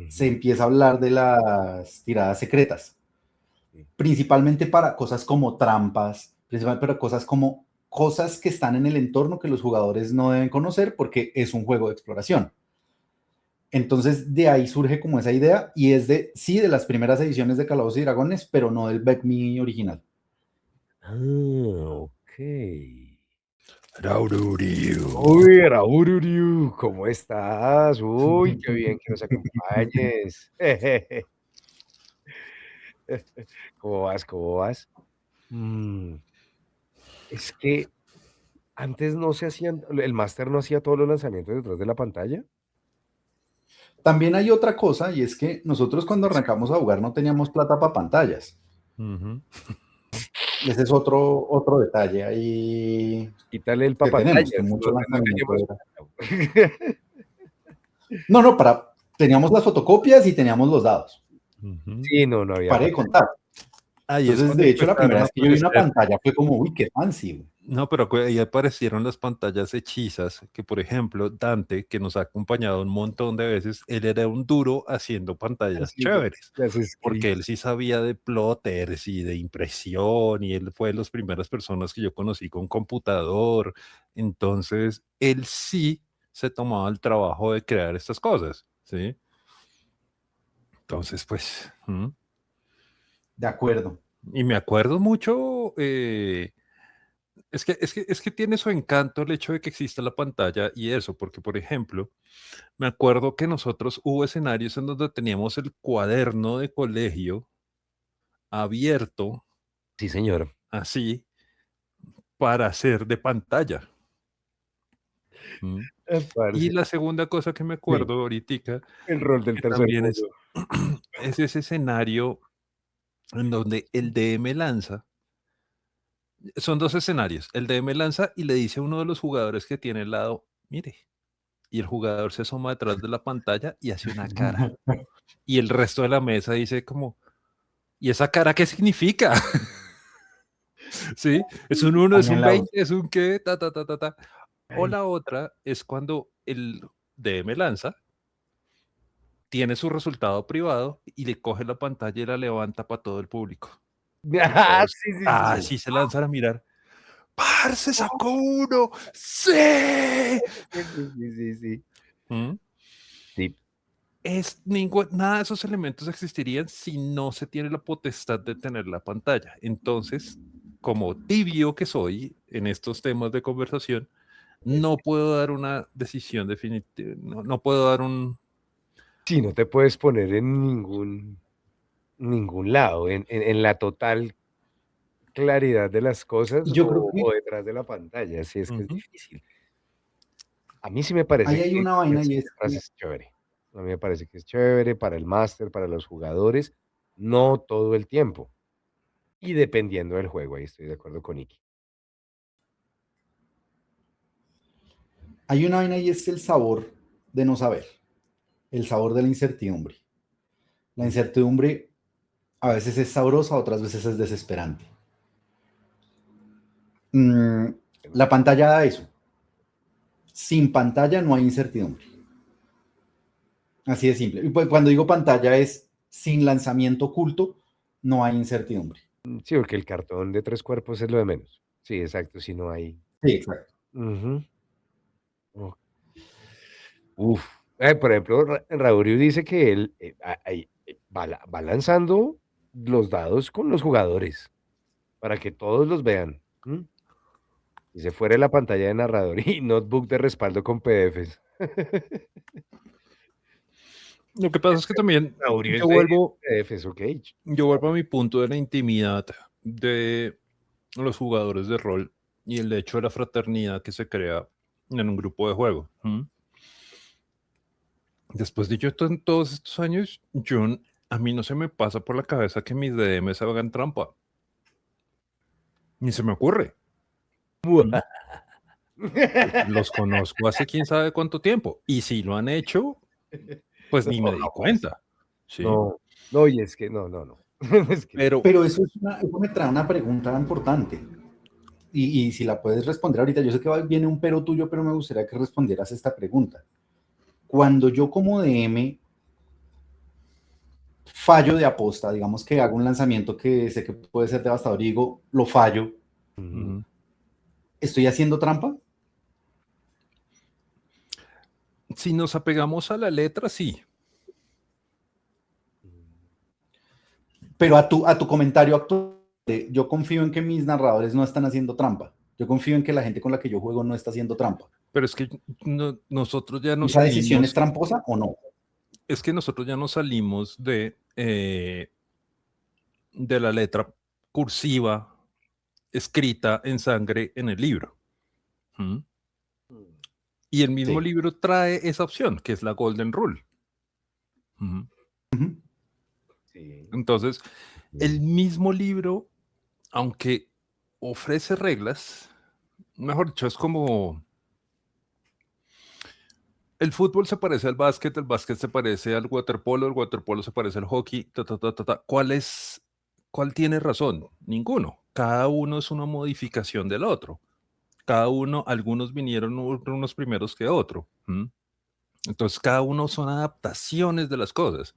Speaker 2: se
Speaker 1: ujú,
Speaker 2: empieza a hablar de las tiradas secretas,
Speaker 1: sí.
Speaker 2: principalmente para cosas como trampas, principalmente para cosas como cosas que están en el entorno que los jugadores no deben conocer porque es un juego de exploración. Entonces de ahí surge como esa idea y es de, sí, de las primeras ediciones de Calabozos y Dragones, pero no del Back Me original.
Speaker 1: Ah, okey.
Speaker 3: Raururiu.
Speaker 1: Uy, Raúl, ¿cómo estás? Uy, qué bien que nos acompañes. ¿Cómo vas? ¿Cómo vas? Mm, es que antes no se hacían el máster no hacía todos los lanzamientos detrás de la pantalla.
Speaker 2: También hay otra cosa y es que nosotros cuando
Speaker 1: Es
Speaker 2: arrancamos a jugar no teníamos plata para pantallas.
Speaker 3: Ujú.
Speaker 2: Ese es otro detalle ahí
Speaker 1: quítale el
Speaker 2: que tenemos, que
Speaker 1: papantallas,
Speaker 2: mucho
Speaker 1: no
Speaker 2: lanzamiento
Speaker 1: engañemos.
Speaker 2: era. No, no, teníamos las fotocopias y teníamos los dados.
Speaker 3: Ujú.
Speaker 1: Sí, no, no había
Speaker 2: Paré de contar.
Speaker 3: Ahí es
Speaker 2: Entonces,
Speaker 3: cuando
Speaker 2: de hecho, la primera
Speaker 3: empezaron a
Speaker 2: vez que yo vi una
Speaker 3: aparecer.
Speaker 2: pantalla fue como, uy, qué fancy. Güey.
Speaker 3: No, pero ahí aparecieron las pantallas hechizas, que por ejemplo, Dante, que nos ha acompañado un montón de veces, él era un duro haciendo pantallas
Speaker 1: Así de
Speaker 3: chéveres,
Speaker 1: las
Speaker 3: porque
Speaker 1: scripts.
Speaker 3: él sí sabía de plotters y de impresión, y él fue de las primeras personas que yo conocí con computador. Entonces, él sí se tomaba el trabajo de crear estas cosas, ¿sí? Entonces, pues,
Speaker 2: De acuerdo.
Speaker 3: y me acuerdo mucho, Es que tiene su encanto el hecho de que exista la pantalla y eso, porque por ejemplo, me acuerdo que nosotros hubo escenarios en donde teníamos el cuaderno de colegio abierto
Speaker 1: Sí, señor.
Speaker 3: así para hacer de pantalla. ¿Mm? Y
Speaker 1: Parce,
Speaker 3: la segunda cosa que me
Speaker 2: Sí.
Speaker 3: acuerdo ahoritica,
Speaker 1: el rol del
Speaker 3: que
Speaker 1: tercer
Speaker 3: también es,
Speaker 1: mundo.
Speaker 3: es ese escenario en donde el DM lanza, son dos escenarios, el DM lanza y le dice a uno de los jugadores que tiene al lado, mire, y el jugador se asoma detrás de la pantalla y hace una cara. Y el resto de la mesa dice como, ¿y esa cara qué significa? ¿Sí? ¿Es un 1, es
Speaker 2: También
Speaker 3: un
Speaker 2: la uso.
Speaker 3: 20, es un qué? Ta, ta, ta, ta, ta. O la otra es cuando el DM lanza, tiene su resultado privado y le coge la pantalla y la levanta para todo el público. Y
Speaker 1: Ah,
Speaker 3: todos
Speaker 1: sí, sí, sí, sí.
Speaker 2: Sí.
Speaker 3: así se lanzan a mirar. ¡Parce, sacó uno! ¡Sí!
Speaker 1: Sí, sí, sí, sí.
Speaker 3: ¿Mm?
Speaker 1: Sí,
Speaker 3: Nada de esos elementos existirían si no se tiene la potestad de tener la pantalla. Entonces, como tibio que soy en estos temas de conversación,
Speaker 1: es
Speaker 3: no puedo dar una decisión definitiva, no puedo dar un...
Speaker 1: sí, no te puedes poner en ningún lado, en la total claridad de las cosas
Speaker 2: Y yo creo
Speaker 1: o
Speaker 2: que
Speaker 1: detrás de la pantalla, sí, es que es
Speaker 3: Ujú.
Speaker 1: difícil. A mí sí me parece
Speaker 2: ahí hay una
Speaker 1: que
Speaker 2: vaina
Speaker 1: así
Speaker 2: y
Speaker 1: de
Speaker 2: es
Speaker 1: frase
Speaker 2: que
Speaker 1: es chévere. A mí me parece que es chévere para el máster, para los jugadores, no todo el tiempo, y dependiendo del juego, ahí estoy de acuerdo con Iki.
Speaker 2: hay una vaina y es el sabor de no saber, el sabor de la incertidumbre. La
Speaker 1: Mm,
Speaker 2: incertidumbre a veces es sabrosa, otras veces es desesperante. Mm, la pantalla da eso. Sin pantalla no hay incertidumbre. Así de simple. Y pues cuando digo pantalla es sin lanzamiento oculto, no hay incertidumbre.
Speaker 1: sí, porque el cartón de 3 cuerpos es lo de menos. Sí, exacto, si no hay
Speaker 2: Sí, exacto.
Speaker 1: ujú. Oh, uf. Por ejemplo, Raúl dice que él, ahí, va lanzando los dados con los jugadores, para que todos los vean, ¿mm? Y se fuera la pantalla de narrador y notebook de respaldo con PDFs.
Speaker 3: Lo que pasa es que también
Speaker 1: Audio es
Speaker 3: yo
Speaker 1: de
Speaker 3: vuelvo,
Speaker 1: PDFs, okey.
Speaker 3: yo vuelvo a mi punto de la intimidad de los jugadores de rol y el hecho de la fraternidad que se crea en un grupo de juego. ¿Mm? Después de yo todos estos años, a mí no se me pasa por la cabeza que mis DMs hagan trampa. Ni se me ocurre. ¿Mm? Porque los conozco hace quién sabe cuánto tiempo. Y si lo han hecho, pues
Speaker 1: No,
Speaker 3: ni me di
Speaker 1: jamás.
Speaker 3: cuenta. ¿Sí?
Speaker 1: No, no, y es que no, no, no. Es que no.
Speaker 3: Pero,
Speaker 2: Pero eso me trae una pregunta importante. Y si la puedes responder ahorita, yo sé que viene un pero tuyo, pero me gustaría que respondieras esta pregunta. Cuando yo como DM fallo de aposta, digamos que hago un lanzamiento que sé que puede ser devastador y digo, lo fallo,
Speaker 1: Ujú.
Speaker 3: ujú,
Speaker 2: ¿estoy haciendo trampa?
Speaker 3: si nos apegamos a la letra, sí.
Speaker 2: Pero a tu comentario actual, yo confío en que mis narradores no están haciendo trampa. Yo confío en que la gente con la que yo juego no está haciendo trampa.
Speaker 3: Pero es que nosotros ya nos
Speaker 2: ¿Esa decisión es
Speaker 3: salimos,
Speaker 2: tramposa o no?
Speaker 3: es que nosotros ya nos salimos de la letra cursiva escrita en sangre en el libro. ¿Mm? Y el mismo
Speaker 2: Sí.
Speaker 3: libro trae esa opción, que es la Golden Rule. Ujú.
Speaker 2: Ujú.
Speaker 1: Sí.
Speaker 3: Entonces, el
Speaker 1: Sí.
Speaker 3: mismo libro, aunque ofrece reglas, mejor dicho, es como el fútbol se parece al básquet, el básquet se parece al waterpolo, el waterpolo se parece al hockey, ta, ta, ta, ta, ta. ¿Cuál tiene razón? Ninguno. Cada uno es una modificación del otro. Cada uno, algunos vinieron unos primeros que otro. ¿Mm? Entonces, cada uno son adaptaciones de las cosas.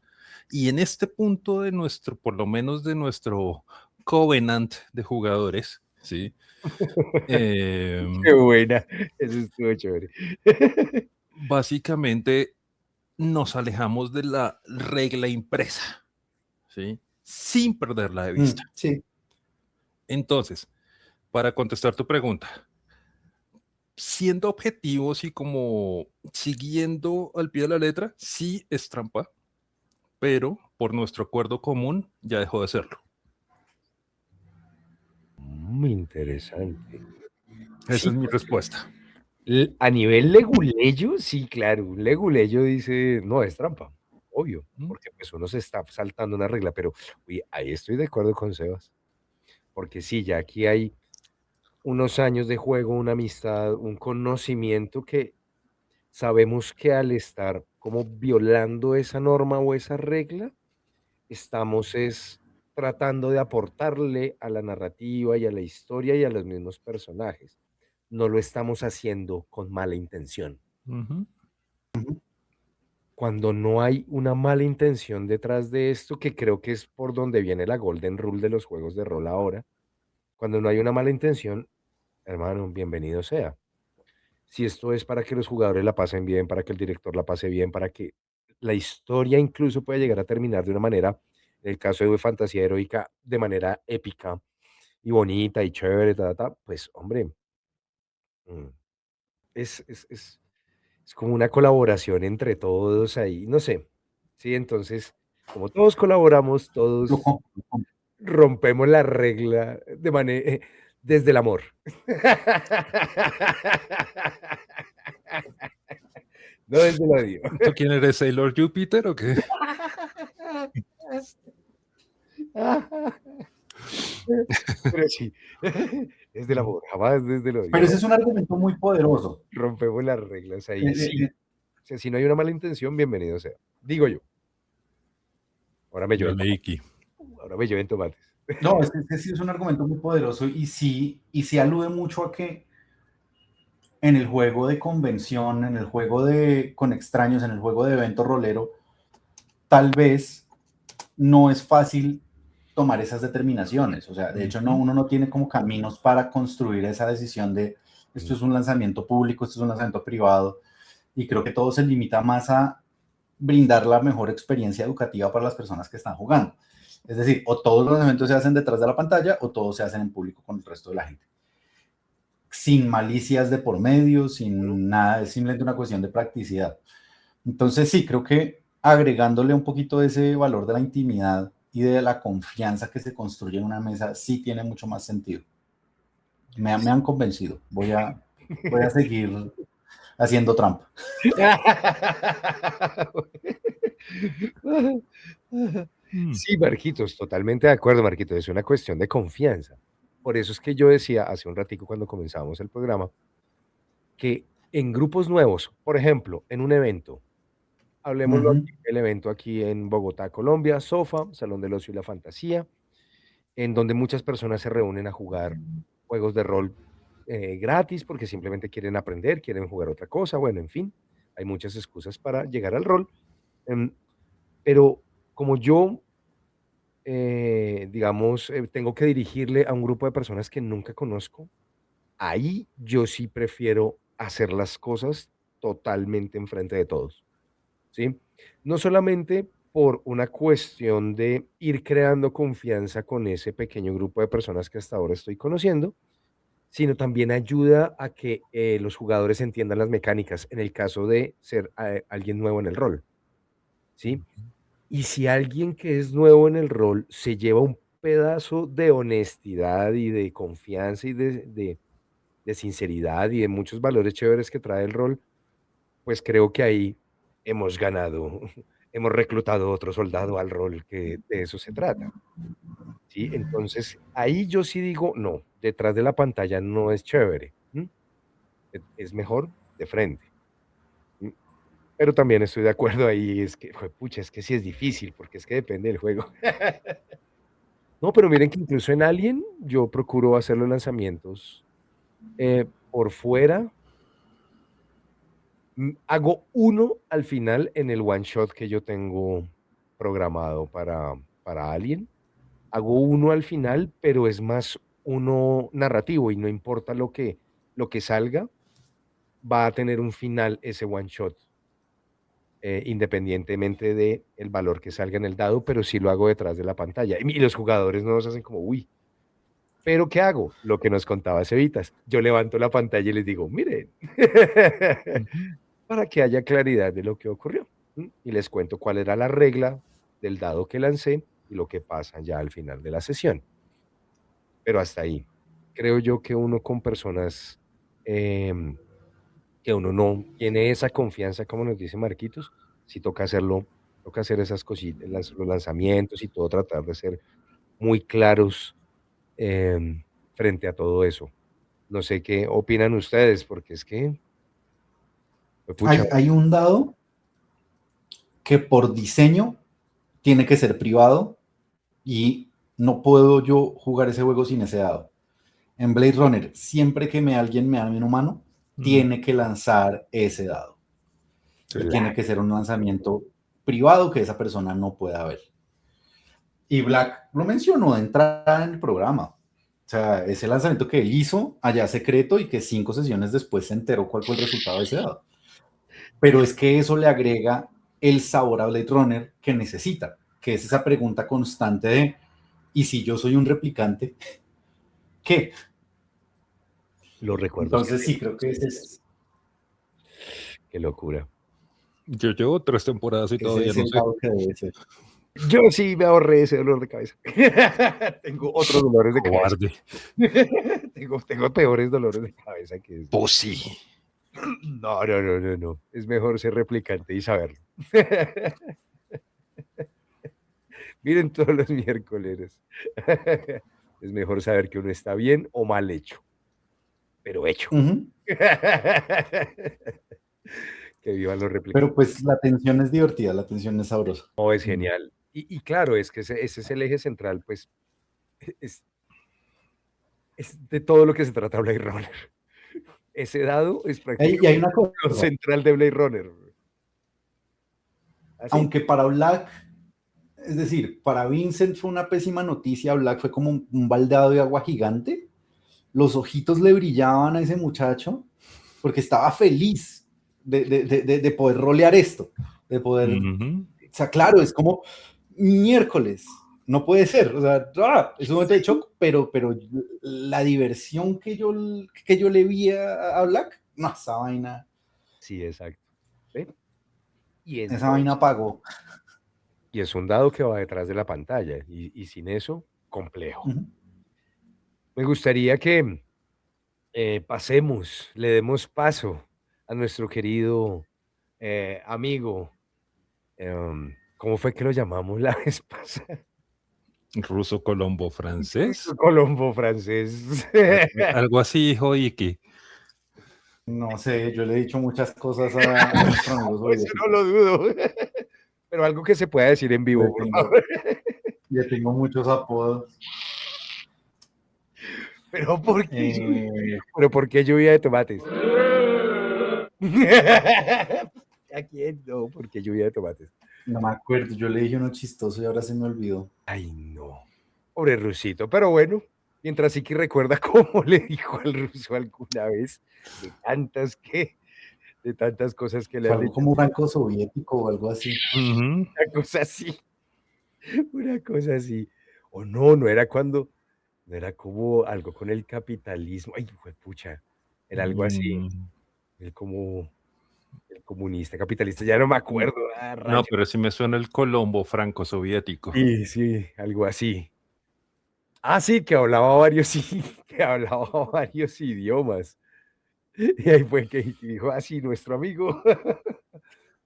Speaker 3: Y en este punto de nuestro, por lo menos de nuestro covenant de jugadores, ¿sí?
Speaker 1: Qué
Speaker 3: Em,
Speaker 1: buena. Eso estuvo chévere.
Speaker 3: básicamente nos alejamos de la regla impresa, ¿sí? Sin perderla de vista.
Speaker 2: Sí.
Speaker 3: Entonces, para contestar tu pregunta, siendo objetivos y como siguiendo al pie de la letra, sí es trampa, pero por nuestro acuerdo común ya dejó de serlo.
Speaker 1: Muy interesante.
Speaker 3: Esa
Speaker 1: Sí,
Speaker 3: es mi respuesta.
Speaker 1: a nivel leguleyo, sí, claro, un leguleyo dice, no, es trampa, obvio,
Speaker 3: ¿Mm?
Speaker 1: porque pues uno se está saltando una regla, pero oye, ahí estoy de acuerdo con Sebas, porque sí, ya aquí hay unos años de juego, una amistad, un conocimiento que sabemos que al estar como violando esa norma o esa regla, estamos es tratando de aportarle a la narrativa y a la historia y a los mismos personajes. No lo estamos haciendo con mala intención.
Speaker 3: Ujú.
Speaker 1: Cuando no hay una mala intención detrás de esto, que creo que es por donde viene la golden rule de los juegos de rol ahora, cuando no hay una mala intención, hermano, bienvenido sea. Si esto es para que los jugadores la pasen bien, para que el director la pase bien, para que la historia incluso pueda llegar a terminar de una manera, en el caso de fantasía heroica, de manera épica y bonita y chévere, pues hombre, mm, es como una colaboración entre todos ahí, no sé. Sí, entonces, como todos colaboramos,
Speaker 2: Yo
Speaker 1: todos
Speaker 2: com-
Speaker 1: rompemos la regla de manera desde el amor. No desde el odio.
Speaker 3: ¿Tú quién eres, Sailor Júpiter o qué?
Speaker 1: Pero sí, desde el
Speaker 3: Mm.
Speaker 1: amor, jamás desde el odio,
Speaker 2: Pero ese
Speaker 1: ¿no?
Speaker 2: es un argumento muy poderoso.
Speaker 1: Rompemos las reglas
Speaker 2: Eh,
Speaker 1: ahí,
Speaker 2: eh,
Speaker 1: sí.
Speaker 2: eh,
Speaker 1: O sea, si no hay una mala intención, bienvenido sea. Digo yo. Ahora me
Speaker 3: Yo
Speaker 1: llueven tomates.
Speaker 3: leí.
Speaker 1: Ahora me llueven tomates.
Speaker 2: no, es que sí es un argumento muy poderoso y sí alude mucho a que en el juego de convención, en el juego con extraños, en el juego de evento rolero, tal vez no es fácil tomar esas determinaciones. O sea, de hecho, no,
Speaker 3: Ujú.
Speaker 2: uno no tiene como caminos para construir esa decisión de esto
Speaker 1: Mm,
Speaker 2: es un lanzamiento público, esto es un lanzamiento privado, y creo que todo se limita más a brindar la mejor experiencia educativa para las personas que están jugando. Es decir, o todos los eventos se hacen detrás de la pantalla o todos se hacen en público con el resto de la gente. Sin malicias de por medio,
Speaker 1: ujú.
Speaker 2: sin nada, es simplemente una cuestión de practicidad. Entonces sí, creo que agregándole un poquito de ese valor de la intimidad y de la confianza que se construye en una mesa, sí tiene mucho más sentido. Me han convencido. Voy a seguir haciendo trampa.
Speaker 3: Mm.
Speaker 1: Sí, Marquitos, totalmente de acuerdo, Marquitos, es una cuestión de confianza. Por eso es que yo decía hace un ratico cuando comenzábamos el programa, que en grupos nuevos, por ejemplo, en un evento, hablemoslo
Speaker 2: Ujú.
Speaker 1: aquí, el evento aquí en Bogotá, Colombia, SOFA, Salón del Ocio y la Fantasía, en donde muchas personas se reúnen a jugar juegos de rol gratis porque simplemente quieren aprender, quieren jugar otra cosa, bueno, en fin, hay muchas excusas para llegar al rol. em, pero como yo, digamos, tengo que dirigirle a un grupo de personas que nunca conozco, ahí yo sí prefiero hacer las cosas totalmente enfrente de todos. ¿Sí? No solamente por una cuestión de ir creando confianza con ese pequeño grupo de personas que hasta ahora estoy conociendo, sino también ayuda a que los jugadores entiendan las mecánicas en el caso de ser alguien nuevo en el rol, ¿sí? Y si alguien que es nuevo en el rol se lleva un pedazo de honestidad y de confianza y de sinceridad y de muchos valores chéveres que trae el rol, pues creo que ahí hemos ganado, hemos reclutado otro soldado al rol, que de eso se trata, ¿sí? Entonces, ahí yo sí digo, no, detrás de la pantalla no es chévere, ¿m? Es mejor de frente, ¿m? Pero también estoy de acuerdo ahí, es que, juepucha, es que sí es difícil, porque es que depende del juego. No, pero miren que incluso en Alien yo procuro hacer los lanzamientos, por fuera. Hago uno al final en el one shot que yo tengo programado para Alien. Hago uno al final, pero es más uno narrativo y no importa lo que salga, va a tener un final ese one shot, independientemente de el valor que salga en el dado, pero sí lo hago detrás de la pantalla. Y los jugadores nuevos hacen como, uy, Pero ¿qué hago? Lo que nos contaba Cevitas. Yo levanto la pantalla y les digo, miren,
Speaker 3: Ujú.
Speaker 1: para que haya claridad de lo que ocurrió. Y les cuento cuál era la regla del dado que lancé y lo que pasa ya al final de la sesión. Pero hasta ahí. Creo yo que uno con personas em, que uno no tiene esa confianza, como nos dice Marquitos, sí toca hacerlo, toca hacer esas cositas, los lanzamientos y todo, tratar de ser muy claros em, frente a todo eso. No sé qué opinan ustedes, porque es que, pues, pucha,
Speaker 2: Hay un dado que por diseño tiene que ser privado y no puedo yo jugar ese juego sin ese dado. En Blade Runner, siempre que alguien me da un humano,
Speaker 3: Mm,
Speaker 2: tiene que lanzar ese dado. Y
Speaker 3: sí.
Speaker 2: tiene que ser un lanzamiento privado que esa persona no pueda ver. Y Black lo mencionó de entrada en el programa. O sea, ese lanzamiento que él hizo allá secreto y que 5 sesiones después se enteró cuál fue el resultado de ese dado. Pero es que eso le agrega el sabor a Blade Runner que necesita, que es esa pregunta constante de, ¿y si yo soy un replicante? ¿Qué?
Speaker 1: los recuerdos que
Speaker 2: Entonces sí,
Speaker 1: tengo.
Speaker 2: creo que
Speaker 1: Qué locura.
Speaker 3: Yo llevo 3 temporadas y
Speaker 2: ese
Speaker 3: todavía
Speaker 2: es
Speaker 3: no
Speaker 2: el
Speaker 3: sé.
Speaker 2: lado que debe ser.
Speaker 1: Yo sí me ahorré ese dolor de cabeza. Tengo otros dolores de cabeza.
Speaker 3: Cobarde.
Speaker 1: Tengo peores dolores de cabeza que eso.
Speaker 3: Pues sí.
Speaker 1: No, no, no, no, no. Es mejor ser replicante y saberlo. Miren todos los miércoles. Es mejor saber que uno está bien o mal hecho, pero hecho.
Speaker 2: Ujú.
Speaker 1: Que vivan los replicantes.
Speaker 2: Pero pues la tensión es divertida, la tensión es sabrosa.
Speaker 1: No, es
Speaker 3: Mm.
Speaker 1: genial. Y claro, es que ese es el eje central, pues, es es de todo lo que se trata Blade Runner. Ese dado es
Speaker 2: Y hay
Speaker 1: prácticamente
Speaker 2: una
Speaker 1: lo
Speaker 2: cosa,
Speaker 1: central de Blade Runner. ¿Así?
Speaker 2: aunque para Black, es decir, para Vincent fue una pésima noticia, Black fue como un baldado de agua gigante, los ojitos le brillaban a ese muchacho porque estaba feliz de poder rolear esto, de poder, o
Speaker 3: Ujú.
Speaker 2: sea, claro, es como miércoles, no puede ser, o sea, es un momento de shock, pero la diversión que yo le vi a Black, no,
Speaker 1: Sí, exacto. ¿Ve? Y
Speaker 2: esa vaina
Speaker 1: entonces
Speaker 2: pagó.
Speaker 1: y es un dado que va detrás de la pantalla, y sin eso, complejo.
Speaker 2: Ujú.
Speaker 1: Me gustaría que, pasemos, le demos paso a nuestro querido, amigo, ¿cómo fue que lo llamamos la vez pasada?
Speaker 3: Ruso Colombo francés.
Speaker 1: Colombo francés.
Speaker 3: Algo así dijo Iki.
Speaker 2: No sé, yo le he dicho muchas cosas a nuestro amigo
Speaker 1: No, eso no
Speaker 2: soviético.
Speaker 1: lo dudo. Pero algo que se pueda decir en
Speaker 2: Le
Speaker 1: vivo, por
Speaker 2: tengo,
Speaker 1: favor.
Speaker 2: le tengo muchos apodos.
Speaker 1: Pero ¿por qué lluvia?
Speaker 2: Eh,
Speaker 1: Pero ¿por qué lluvia de tomates? ¿A quién no? ¿Por qué lluvia de tomates?
Speaker 2: no me acuerdo, yo le dije uno chistoso y ahora se me olvidó.
Speaker 1: Ay, no. Pobre rusito. Pero bueno, mientras Iki recuerda cómo le dijo al ruso alguna vez, de tantas cosas que le
Speaker 2: Fue
Speaker 1: han
Speaker 2: algo
Speaker 1: dicho.
Speaker 2: como franco soviético o algo así.
Speaker 3: Ujú.
Speaker 1: Una cosa así, una cosa así. O no, no era como algo con el capitalismo. Ay, pucha, era algo así.
Speaker 3: Mm,
Speaker 1: El como el comunista, capitalista, ya no me
Speaker 2: Mm,
Speaker 1: acuerdo. Ah,
Speaker 3: No,
Speaker 1: rayos.
Speaker 3: pero sí me suena el Colombo franco-soviético.
Speaker 1: Sí, sí, algo así. Ah, sí, que hablaba varios, sí, que hablaba varios idiomas. Y ahí fue que dijo: "Ah, sí, nuestro amigo".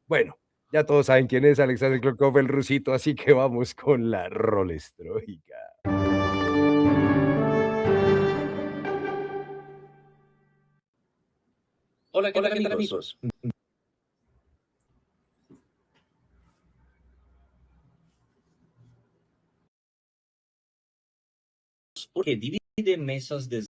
Speaker 1: Bueno, ya todos saben quién es Alexander Klokov, el rusito, así que vamos con la rolestroika.
Speaker 4: Hola, ¿qué tal amigos? Que divide mesas desde...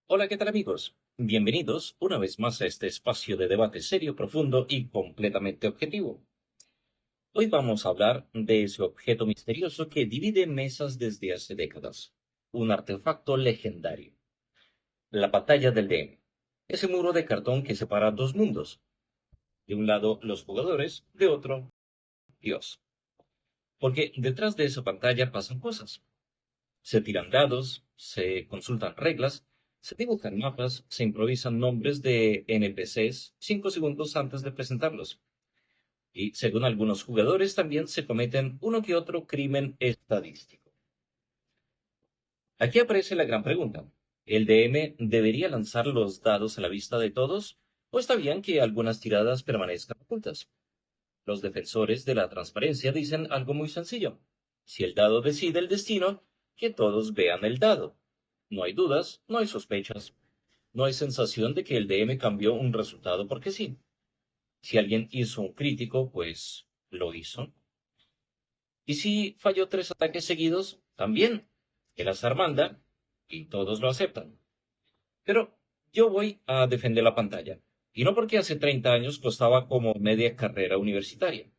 Speaker 4: Hola, ¿qué tal amigos? Bienvenidos una vez más a este espacio de debate serio, profundo y completamente objetivo. Hoy vamos a hablar de ese objeto misterioso que divide mesas desde hace décadas. Un artefacto legendario. La pantalla del DM. Ese muro de cartón que separa dos mundos. De un lado los jugadores, de otro Dios. Porque detrás de esa pantalla pasan cosas. Se tiran dados, se consultan reglas, se dibujan mapas, se improvisan nombres de NPCs 5 segundos antes de presentarlos. Y según algunos jugadores también se cometen uno que otro crimen estadístico. Aquí aparece la gran pregunta. ¿El DM debería lanzar los dados a la vista de todos? ¿O está bien que algunas tiradas permanezcan ocultas? Los defensores de la transparencia dicen algo muy sencillo. Si el dado decide el destino, que todos vean el dado. No hay dudas, no hay sospechas. No hay sensación de que el DM cambió un resultado porque sí. Si alguien hizo un crítico, pues lo hizo. Y si falló 3 ataques seguidos, también. El azar manda y todos lo aceptan. Pero yo voy a defender la pantalla. Y no porque hace 30 años costaba como media carrera universitaria.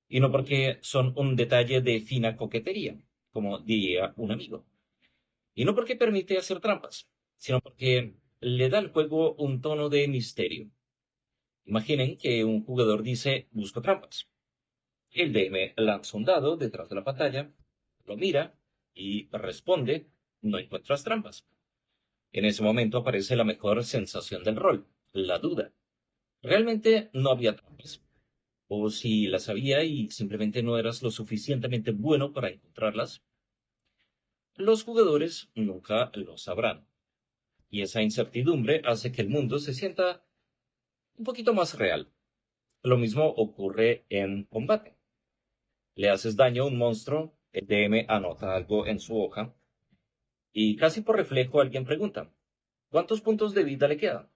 Speaker 4: Y no porque son un detalle de fina coquetería, como diría un amigo. Y no porque permite hacer trampas, sino porque le da al juego un tono de misterio. Imaginen que un jugador dice, busco trampas. El DM lanza un dado detrás de la pantalla, lo mira y responde, no encuentras trampas. En ese momento aparece la mejor sensación del rol, la duda. Realmente no había trampas. O si las había y simplemente no eras lo suficientemente bueno para encontrarlas, los jugadores nunca lo sabrán. Y esa incertidumbre hace que el mundo se sienta un poquito más real. Lo mismo ocurre en combate. Le haces daño a un monstruo, el DM anota algo en su hoja, y casi por reflejo alguien pregunta, ¿cuántos puntos de vida le quedan?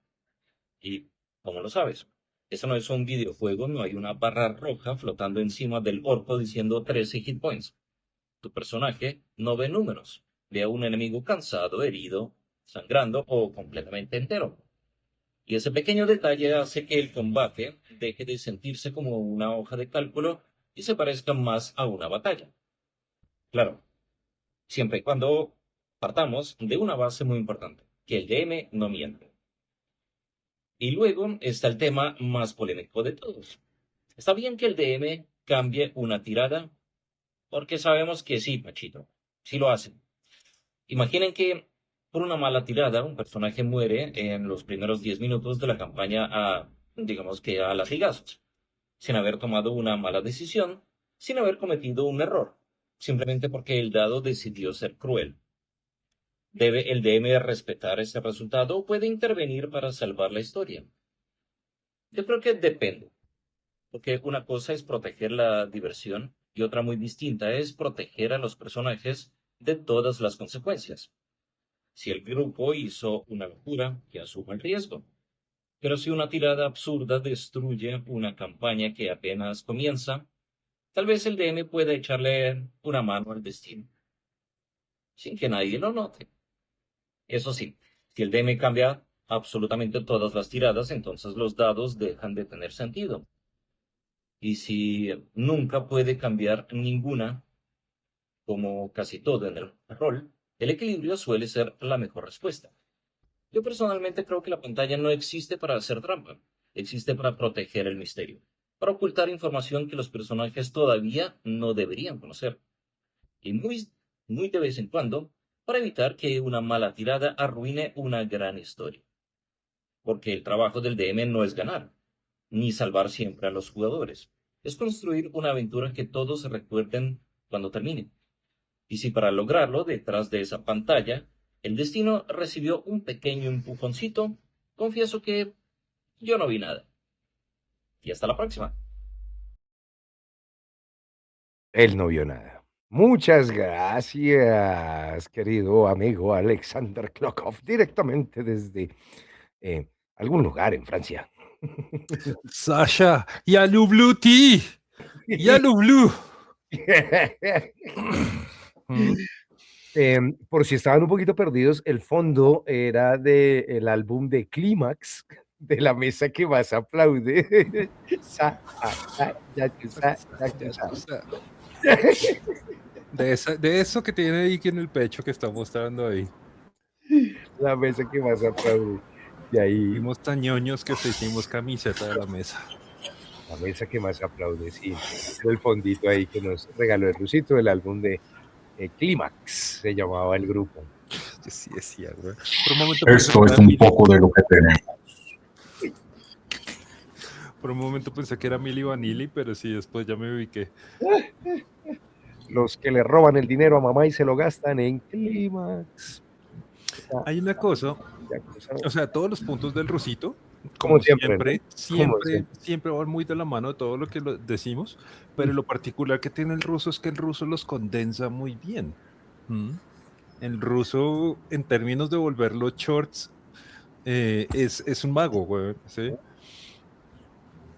Speaker 4: ¿Y cómo lo sabes? Eso no es un videojuego, no hay una barra roja flotando encima del orco diciendo 13 hit points. Tu personaje no ve números, ve a un enemigo cansado, herido, sangrando o completamente entero. Y ese pequeño detalle hace que el combate deje de sentirse como una hoja de cálculo y se parezca más a una batalla. Claro, siempre y cuando partamos de una base muy importante, que el DM no miente. Y luego está el tema más polémico de todos. ¿Está bien que el DM cambie una tirada? Porque sabemos que sí, Pachito, sí lo hacen. Imaginen que por una mala tirada un personaje muere en los primeros 10 minutos de la campaña digamos que a latigazos, sin haber tomado una mala decisión, sin haber cometido un error, simplemente porque el dado decidió ser cruel. ¿Debe el DM respetar ese resultado o puede intervenir para salvar la historia? Yo creo que depende, porque una cosa es proteger la diversión y otra muy distinta es proteger a los personajes de todas las consecuencias. Si el grupo hizo una locura, que asuma el riesgo. Pero si una tirada absurda destruye una campaña que apenas comienza, tal vez el DM pueda echarle una mano al destino, sin que nadie lo note. Eso sí, si el DM cambia absolutamente todas las tiradas, entonces los dados dejan de tener sentido. Y si nunca puede cambiar ninguna, como casi todo en el rol, el equilibrio suele ser la mejor respuesta. Yo personalmente creo que la pantalla no existe para hacer trampa, existe para proteger el misterio, para ocultar información que los personajes todavía no deberían conocer, y muy de vez en cuando, para evitar que una mala tirada arruine una gran historia. Porque el trabajo del DM no es ganar, ni salvar siempre a los jugadores, es construir una aventura que todos recuerden cuando termine. Y si para lograrlo, detrás de esa pantalla, el destino recibió un pequeño empujoncito, confieso que yo no vi nada. Y hasta la próxima.
Speaker 1: Él no vio nada. Muchas gracias, querido amigo Alexander Klokov, directamente desde algún lugar en Francia.
Speaker 3: Sasha, ya Blue Tea, ya Blue.
Speaker 1: Por si estaban un poquito perdidos, el fondo era del álbum de Clímax, de La Mesa que Más Aplaude. Ya tú sabes.
Speaker 3: De eso que tiene Iki en el pecho que está mostrando ahí.
Speaker 1: La Mesa que Más Aplaude. De ahí.
Speaker 3: Fuimos tan ñoños que te hicimos camiseta de la mesa.
Speaker 1: La Mesa que Más Aplaude, sí. El fondito ahí que nos regaló el Rusito, el álbum de Clímax se llamaba el grupo.
Speaker 3: Yo sí decía, güey. Por un momento pensé
Speaker 5: Esto
Speaker 3: que
Speaker 5: es
Speaker 3: era
Speaker 5: un
Speaker 3: Milli.
Speaker 5: poco de lo que tenemos.
Speaker 3: Por un momento pensé que era Milli Vanilli, pero sí, después ya me ubiqué.
Speaker 1: Los que le roban el dinero a mamá y se lo gastan en Clímax.
Speaker 3: Hay una cosa,
Speaker 1: Ya cosa,
Speaker 3: o sea, todos los puntos del rusito,
Speaker 1: como
Speaker 3: como
Speaker 1: siempre, ¿no?
Speaker 3: siempre,
Speaker 1: Como
Speaker 3: siempre,
Speaker 1: siempre.
Speaker 3: siempre van muy de la mano de todo lo que decimos, pero lo particular que tiene el ruso es que el ruso los condensa muy bien. ¿Mm? El ruso, en términos de volverlo shorts, es un mago, güey, ¿sí?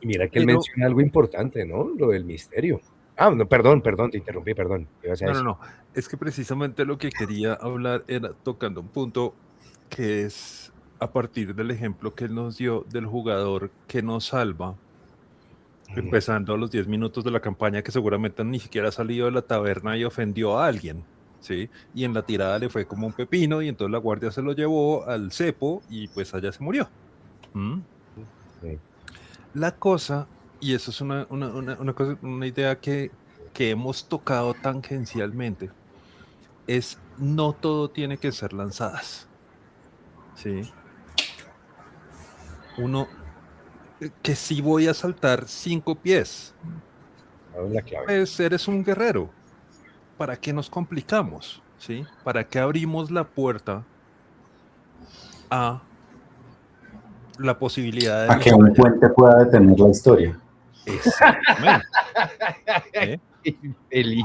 Speaker 1: Y mira que él
Speaker 3: Pero,
Speaker 1: menciona algo importante, ¿no? Lo del misterio. Ah, no, perdón, te interrumpí, perdón. ¿Qué ibas a decir?
Speaker 3: no, es que precisamente lo que quería hablar era tocando un punto que es a partir del ejemplo que él nos dio del jugador que nos salva, empezando a los 10 minutos de la campaña, que seguramente ni siquiera ha salido de la taberna y ofendió a alguien, ¿sí? Y en la tirada le fue como un pepino y entonces la guardia se lo llevó al cepo y pues allá se murió. ¿Mm?
Speaker 1: Sí.
Speaker 3: La cosa, y eso es una idea que hemos tocado tangencialmente, es no todo tiene que ser lanzadas. ¿Sí? Uno, que si voy a saltar 5 pies,
Speaker 1: ¿Sabes la clave?
Speaker 3: pues eres un guerrero. ¿Para qué nos complicamos? ¿Sí? ¿Para qué abrimos la puerta a la posibilidad de
Speaker 5: A que un
Speaker 3: batalla?
Speaker 5: puente pueda detener la historia.
Speaker 3: Exactamente. ¿Eh?
Speaker 1: Feliz.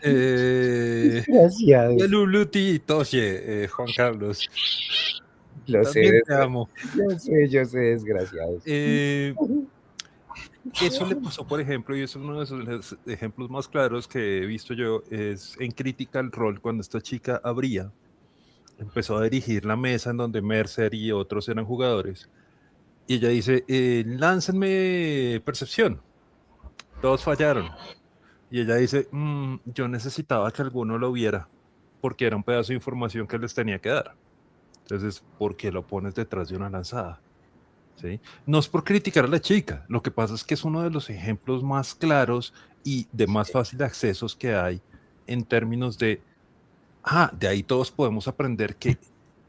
Speaker 3: Y
Speaker 1: Gracias.
Speaker 3: el Uluti Tosie, Juan Carlos.
Speaker 1: Lo sé,
Speaker 3: También te amo.
Speaker 1: yo sé, desgraciados.
Speaker 3: Eso le pasó, por ejemplo, y es uno de esos ejemplos más claros que he visto yo, es en Critical Role, cuando esta chica abría, empezó a dirigir la mesa en donde Mercer y otros eran jugadores, y ella dice, láncenme percepción, todos fallaron, y ella dice, yo necesitaba que alguno lo viera, porque era un pedazo de información que les tenía que dar. Entonces, ¿por qué lo pones detrás de una lanzada? ¿Sí? No es por criticar a la chica, lo que pasa es que es uno de los ejemplos más claros y de más fácil accesos que hay en términos de, de ahí todos podemos aprender que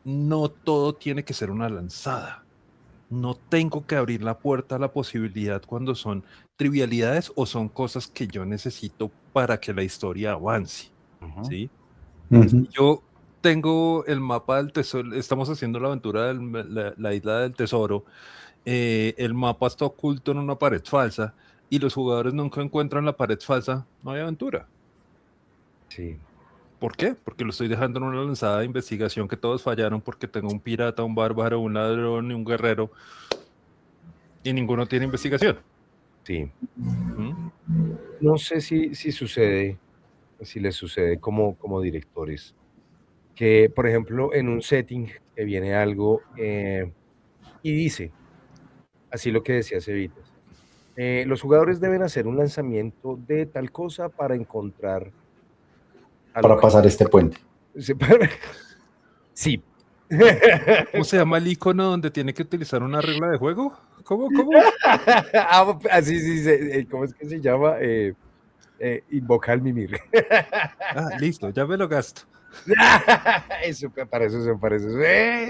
Speaker 3: no todo tiene que ser una lanzada. No tengo que abrir la puerta a la posibilidad cuando son trivialidades o son cosas que yo necesito para que la historia avance. ¿Sí?
Speaker 5: Ujú.
Speaker 3: Yo tengo el mapa del tesoro, estamos haciendo la aventura de la isla del tesoro. El mapa está oculto en una pared falsa y los jugadores nunca encuentran la pared falsa, no hay aventura.
Speaker 1: Sí.
Speaker 3: ¿Por qué? Porque lo estoy dejando en una lanzada de investigación que todos fallaron porque tengo un pirata, un bárbaro, un ladrón y un guerrero y ninguno tiene investigación.
Speaker 1: Sí.
Speaker 3: ¿Mm?
Speaker 1: No sé si sucede, si les sucede como directores, que, por ejemplo, en un setting que viene algo y dice, así lo que decía Cevitas, los jugadores deben hacer un lanzamiento de tal cosa para encontrar al
Speaker 5: Para
Speaker 1: objeto.
Speaker 5: pasar este puente.
Speaker 1: Sí.
Speaker 3: ¿Cómo se llama el icono donde tiene que utilizar una regla de juego? ¿Cómo?
Speaker 1: Así sí, ¿cómo es que se llama? Invoca al mimir.
Speaker 3: Listo, ya me lo gasto.
Speaker 1: Eso, para eso.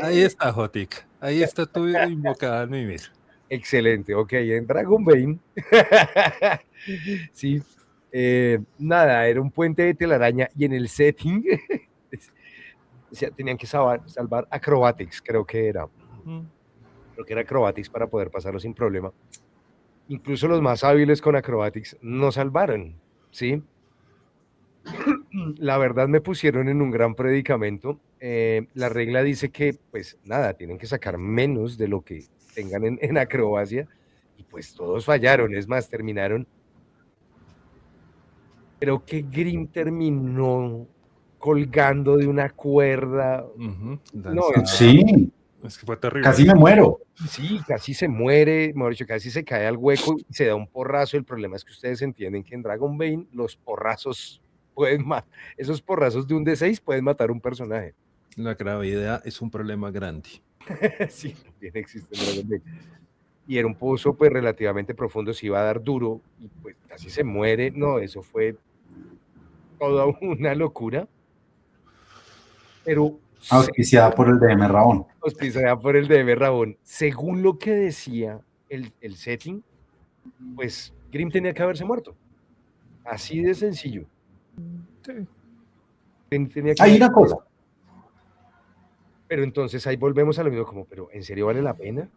Speaker 3: Ahí está, Jotic. Ahí está tu invocada al mimir.
Speaker 1: Excelente, ok, en Dragon Bane, sí, nada, era un puente de telaraña y en el setting, o sea, tenían que salvar acrobatics, creo que era acrobatics para poder pasarlo sin problema. Incluso los más hábiles con acrobatics no salvaron, ¿sí? La verdad me pusieron en un gran predicamento. La regla dice que, pues nada, tienen que sacar menos de lo que tengan en acrobacia y pues todos fallaron, es más, terminaron. Creo que Grimm terminó colgando de una cuerda. No,
Speaker 5: Sí,
Speaker 3: Es que fue terrible.
Speaker 5: casi me muero.
Speaker 1: sí, casi se muere, mejor dicho, casi se cae al hueco y se da un porrazo. El problema es que ustedes entienden que en Dragon Bane los porrazos pueden esos porrazos de un D6 pueden matar un personaje.
Speaker 3: La gravedad es un problema grande.
Speaker 1: Sí, también existe en Dragon Ball. Y era un pozo pues relativamente profundo, se iba a dar duro y pues casi se muere. No, eso fue toda una locura, pero
Speaker 2: Auspiciada por el DM Rabón.
Speaker 1: auspiciada por el DM Rabón. Según lo que decía el setting, pues Grimm tenía que haberse muerto. Así de sencillo.
Speaker 3: Sí.
Speaker 1: Tenía que
Speaker 2: Hay
Speaker 1: haber...
Speaker 2: una cosa.
Speaker 1: Pero entonces ahí volvemos a lo mismo, como, pero ¿en serio vale la pena?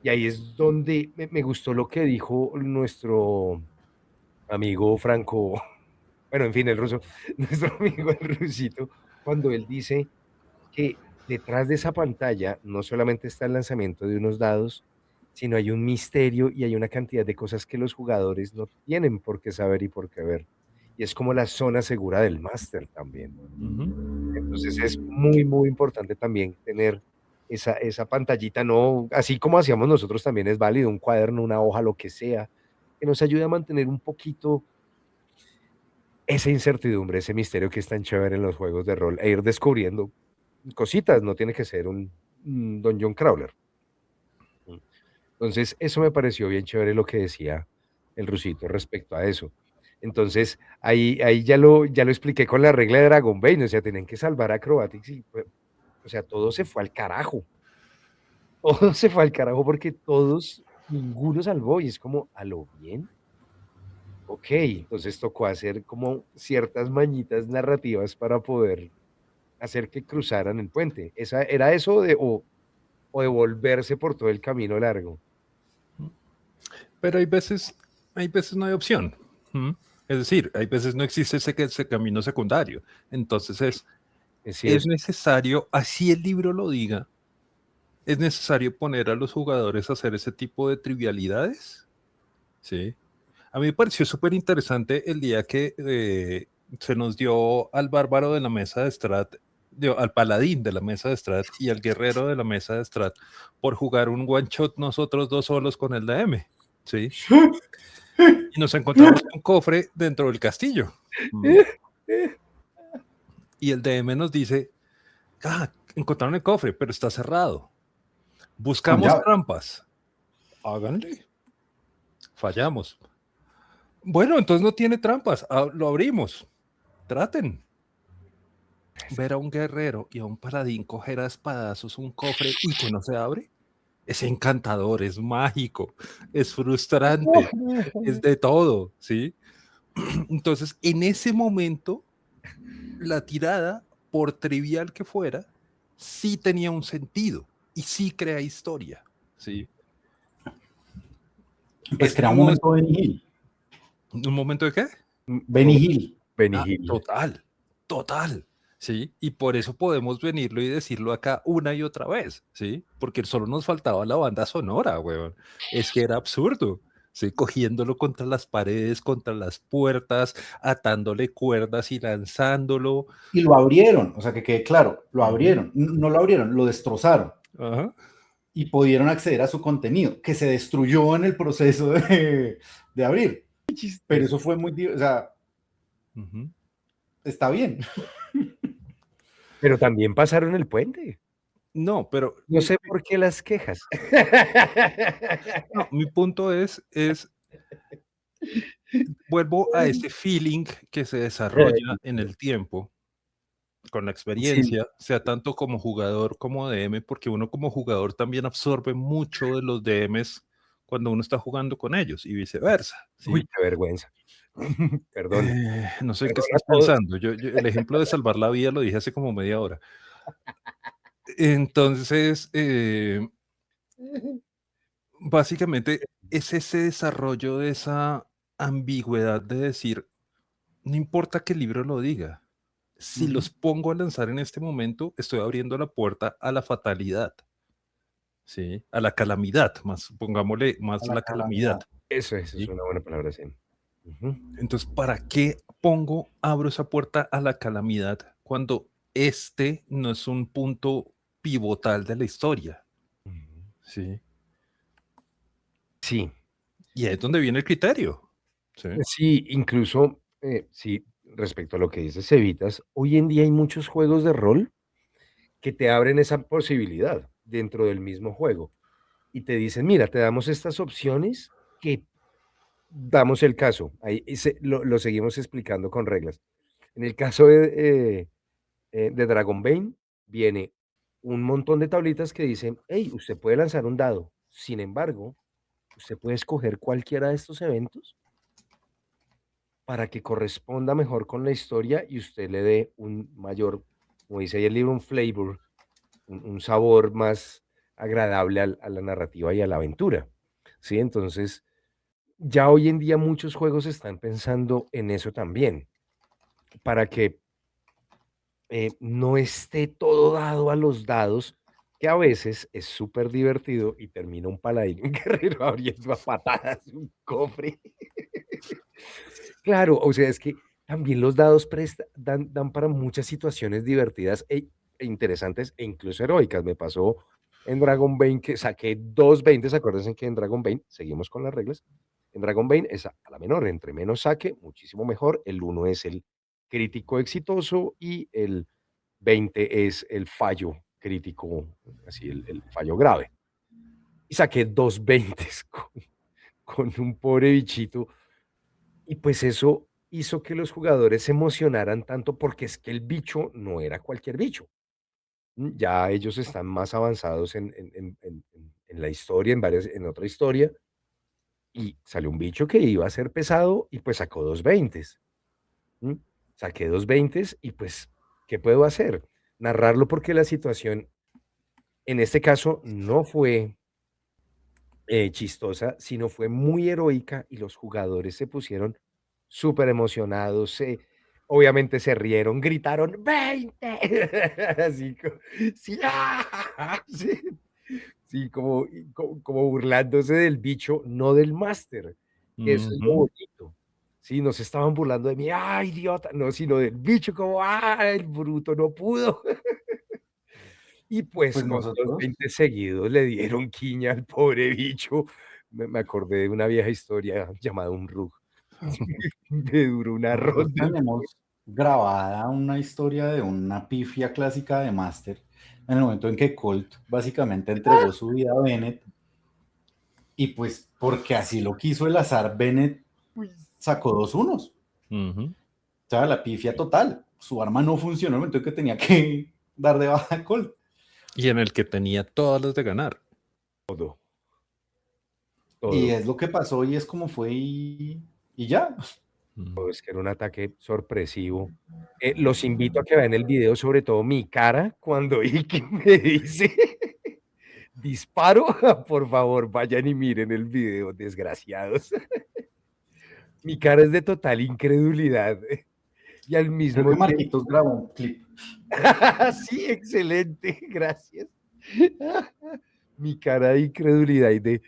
Speaker 1: Y ahí es donde me gustó lo que dijo nuestro amigo Franco, bueno, en fin, el ruso, nuestro amigo el rusito, cuando él dice que detrás de esa pantalla no solamente está el lanzamiento de unos dados, sino hay un misterio y hay una cantidad de cosas que los jugadores no tienen por qué saber y por qué ver. Y es como la zona segura del máster también.
Speaker 3: Ujú.
Speaker 1: Entonces es muy, muy importante también tener esa pantallita, no, así como hacíamos nosotros también es válido, un cuaderno, una hoja, lo que sea, que nos ayude a mantener un poquito esa incertidumbre, ese misterio que es tan chévere en los juegos de rol, e ir descubriendo cositas, no tiene que ser un dungeon crawler. Entonces, eso me pareció bien chévere lo que decía el rusito respecto a eso. Entonces, ahí ya lo expliqué con la regla de Dragonbane, o sea, tenían que salvar a Acrobatics y, pues, o sea, todo se fue al carajo. Todo se fue al carajo porque todos, ninguno salvó y es como, ¿a lo bien? Ok, entonces tocó hacer como ciertas mañitas narrativas para poder hacer que cruzaran el puente. Era eso o de volverse por todo el camino largo.
Speaker 3: Pero hay veces no hay opción. ¿Mm? Es decir, hay veces no existe ese camino secundario. Entonces es
Speaker 1: Cierto.
Speaker 3: necesario, así el libro lo diga, es necesario poner a los jugadores a hacer ese tipo de trivialidades. ¿Sí? A mí me pareció súper interesante el día que se nos dio al bárbaro de la mesa de Strat, al paladín de la mesa de Strat y al guerrero de la mesa de Strat por jugar un one shot nosotros dos solos con el DM. ¿Sí? Y nos encontramos un cofre dentro del castillo. Y el DM nos dice, encontraron el cofre, pero está cerrado.
Speaker 2: Con
Speaker 3: Buscamos
Speaker 2: llave.
Speaker 3: trampas. Háganle. Fallamos. Bueno, entonces no tiene trampas. Lo abrimos. Traten. Ver a un guerrero y a un paladín coger a espadazos un cofre y que no se abre. Es encantador, es mágico, es frustrante, es de todo, ¿sí? Entonces, en ese momento, la tirada, por trivial que fuera, sí tenía un sentido y sí crea historia, ¿sí?
Speaker 2: Pues
Speaker 3: Es
Speaker 2: crea un
Speaker 3: como
Speaker 2: momento Benny Hill.
Speaker 3: un momento de qué?
Speaker 2: Benny Hill.
Speaker 1: Benny Hill.
Speaker 3: Total, ¿sí? Y por eso podemos venirlo y decirlo acá una y otra vez, ¿sí? Porque solo nos faltaba la banda sonora, weón. Es que era absurdo, ¿sí? Cogiéndolo contra las paredes, contra las puertas, atándole cuerdas y lanzándolo.
Speaker 2: Y lo abrieron, o sea, que quede claro, lo
Speaker 3: Ujú.
Speaker 2: abrieron. No lo abrieron, lo destrozaron.
Speaker 3: Ajá.
Speaker 2: Y pudieron acceder a su contenido, que se destruyó en el proceso de abrir. Pero eso fue muy, o sea,
Speaker 3: Ujú.
Speaker 2: está bien.
Speaker 1: Pero también pasaron el puente.
Speaker 3: No, pero
Speaker 1: No sé por qué las quejas.
Speaker 3: no, mi punto es, vuelvo a este feeling que se desarrolla en el tiempo, con la
Speaker 1: Sí,
Speaker 3: experiencia, sea tanto como jugador como DM, porque uno como jugador también absorbe mucho de los DMs cuando uno está jugando con ellos y viceversa,
Speaker 1: uy,
Speaker 3: ¿sí?
Speaker 1: qué vergüenza. Perdón,
Speaker 3: No sé en qué
Speaker 1: perdón a
Speaker 3: estás
Speaker 1: todos.
Speaker 3: pensando. El ejemplo de salvar la vida lo dije hace como media hora. Entonces, básicamente es ese desarrollo de esa ambigüedad de decir, no importa que el libro lo diga, si los pongo a lanzar en este momento, estoy abriendo la puerta a la fatalidad, ¿sí? A la calamidad, más, pongámosle
Speaker 2: A
Speaker 3: más
Speaker 2: la
Speaker 3: la calamidad,
Speaker 2: calamidad.
Speaker 1: Eso es
Speaker 3: ¿sí?
Speaker 1: una buena palabra, sí. Ujú.
Speaker 3: Entonces, ¿para qué abro esa puerta a la calamidad cuando este no es un punto pivotal de la historia? ¿Sí?
Speaker 1: Sí,
Speaker 3: Y ahí es donde viene el criterio, ¿sí?
Speaker 1: sí, incluso, sí, respecto a lo que dices, Evitas, hoy en día hay muchos juegos de rol que te abren esa posibilidad dentro del mismo juego y te dicen, mira, te damos estas opciones que damos el caso, ahí lo seguimos explicando con reglas. En el caso de Dragonbane, viene un montón de tablitas que dicen, hey, usted puede lanzar un dado. Sin embargo, usted puede escoger cualquiera de estos eventos para que corresponda mejor con la historia y usted le dé un mayor, como dice ahí el libro, un flavor, un sabor más agradable a la narrativa y a la aventura. ¿Sí? Entonces, ya hoy en día muchos juegos están pensando en eso también, para que no esté todo dado a los dados, que a veces es súper divertido y termina un paladín, un guerrero abriendo a patadas un cofre. Claro, o sea, es que también los dados dan para muchas situaciones divertidas e interesantes e incluso heroicas. Me pasó en Dragon Bane que saqué 2 20, acuérdense que en Dragon Bane, seguimos con las reglas, en Dragon Bane es a la menor, entre menos saque, muchísimo mejor. El 1 es el crítico exitoso y el 20 es el fallo crítico, así el fallo grave. Y saqué 2 20 con un pobre bichito y pues eso hizo que los jugadores se emocionaran tanto porque es que el bicho no era cualquier bicho. Ya ellos están más avanzados en la historia, en otra historia, y salió un bicho que iba a ser pesado y pues sacó 2 20. ¿M? Saqué 2 20 y pues, ¿qué puedo hacer? Narrarlo porque la situación en este caso no fue chistosa, sino fue muy heroica y los jugadores se pusieron súper emocionados, obviamente se rieron, gritaron 20, así sí, sí, sí, como burlándose del bicho, no del máster, que eso es lo
Speaker 3: Ujú.
Speaker 1: bonito. Sí, no se estaban burlando de mí, ¡ay, idiota! No, sino del bicho, como, ¡ah, el bruto no pudo! Y pues
Speaker 2: Pues
Speaker 1: con los
Speaker 2: nosotros,
Speaker 1: 20 seguidos le dieron quiña al pobre bicho. Me acordé de una vieja historia llamada Un Rug. Me duró una
Speaker 2: nosotros
Speaker 1: ronda el
Speaker 2: tenemos grabada una historia de una pifia clásica de Master en el momento en que Colt básicamente entregó su vida a Bennett y pues porque así lo quiso el azar, Bennett sacó 2 unos.
Speaker 3: Ujú.
Speaker 2: O sea, la pifia total. Su arma no funcionó en el momento en que tenía que dar de baja a Colt.
Speaker 3: Y en el que tenía todas las de ganar.
Speaker 1: todo,
Speaker 2: Y
Speaker 1: todo.
Speaker 2: es lo que pasó y es como fue y ya.
Speaker 3: Mm.
Speaker 1: Es que era un ataque sorpresivo. Los invito a que vean el video, sobre todo mi cara, cuando Iki me dice disparo. Por favor, vayan y miren el video, desgraciados. Mi cara es de total incredulidad y al
Speaker 2: Creo
Speaker 1: mismo
Speaker 2: que
Speaker 1: tiempo
Speaker 2: Marquitos grabó un clip.
Speaker 1: sí, excelente, gracias. Mi cara de incredulidad y de,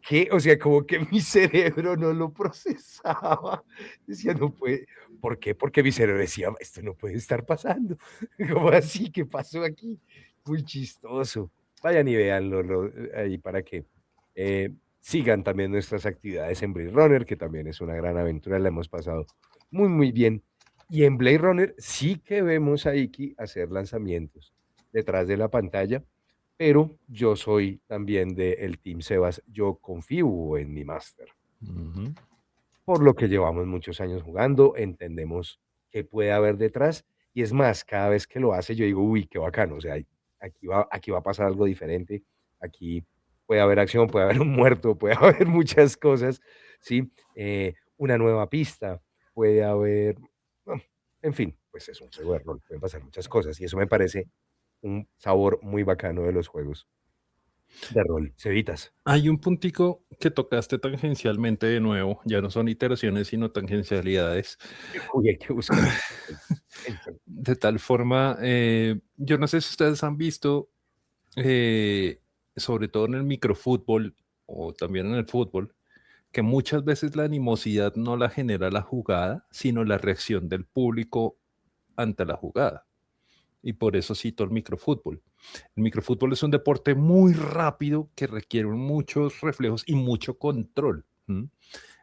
Speaker 1: ¿qué? O sea, como que mi cerebro no lo procesaba. Decía, no puede. ¿Por qué? Porque mi cerebro decía, esto no puede estar pasando. ¿Cómo así? ¿Qué pasó aquí? Muy chistoso. Vayan y véanlo ahí para que sigan también nuestras actividades en Blade Runner, que también es una gran aventura, la hemos pasado muy, muy bien. Y en Blade Runner sí que vemos a Iki hacer lanzamientos detrás de la pantalla, pero yo soy también del team Sebas, yo confío en mi máster.
Speaker 3: Ujú.
Speaker 1: Por lo que llevamos muchos años jugando, entendemos qué puede haber detrás, y es más, cada vez que lo hace, yo digo: "Uy, qué bacano", o sea, aquí va a pasar algo diferente, aquí puede haber acción, puede haber un muerto, puede haber muchas cosas, ¿sí? Una nueva pista, puede haber, bueno, en fin, pues es un juego de rol, pueden pasar muchas cosas, y eso me parece un sabor muy bacano de los juegos de rol. Cevitas.
Speaker 3: Hay un puntico que tocaste tangencialmente de nuevo, ya no son iteraciones, sino tangencialidades.
Speaker 1: Uy, hay que buscar.
Speaker 3: De tal forma, yo no sé si ustedes han visto, eh, sobre todo en el microfútbol o también en el fútbol, que muchas veces la animosidad no la genera la jugada, sino la reacción del público ante la jugada. Y por eso cito el microfútbol. El microfútbol es un deporte muy rápido que requiere muchos reflejos y mucho control. ¿M?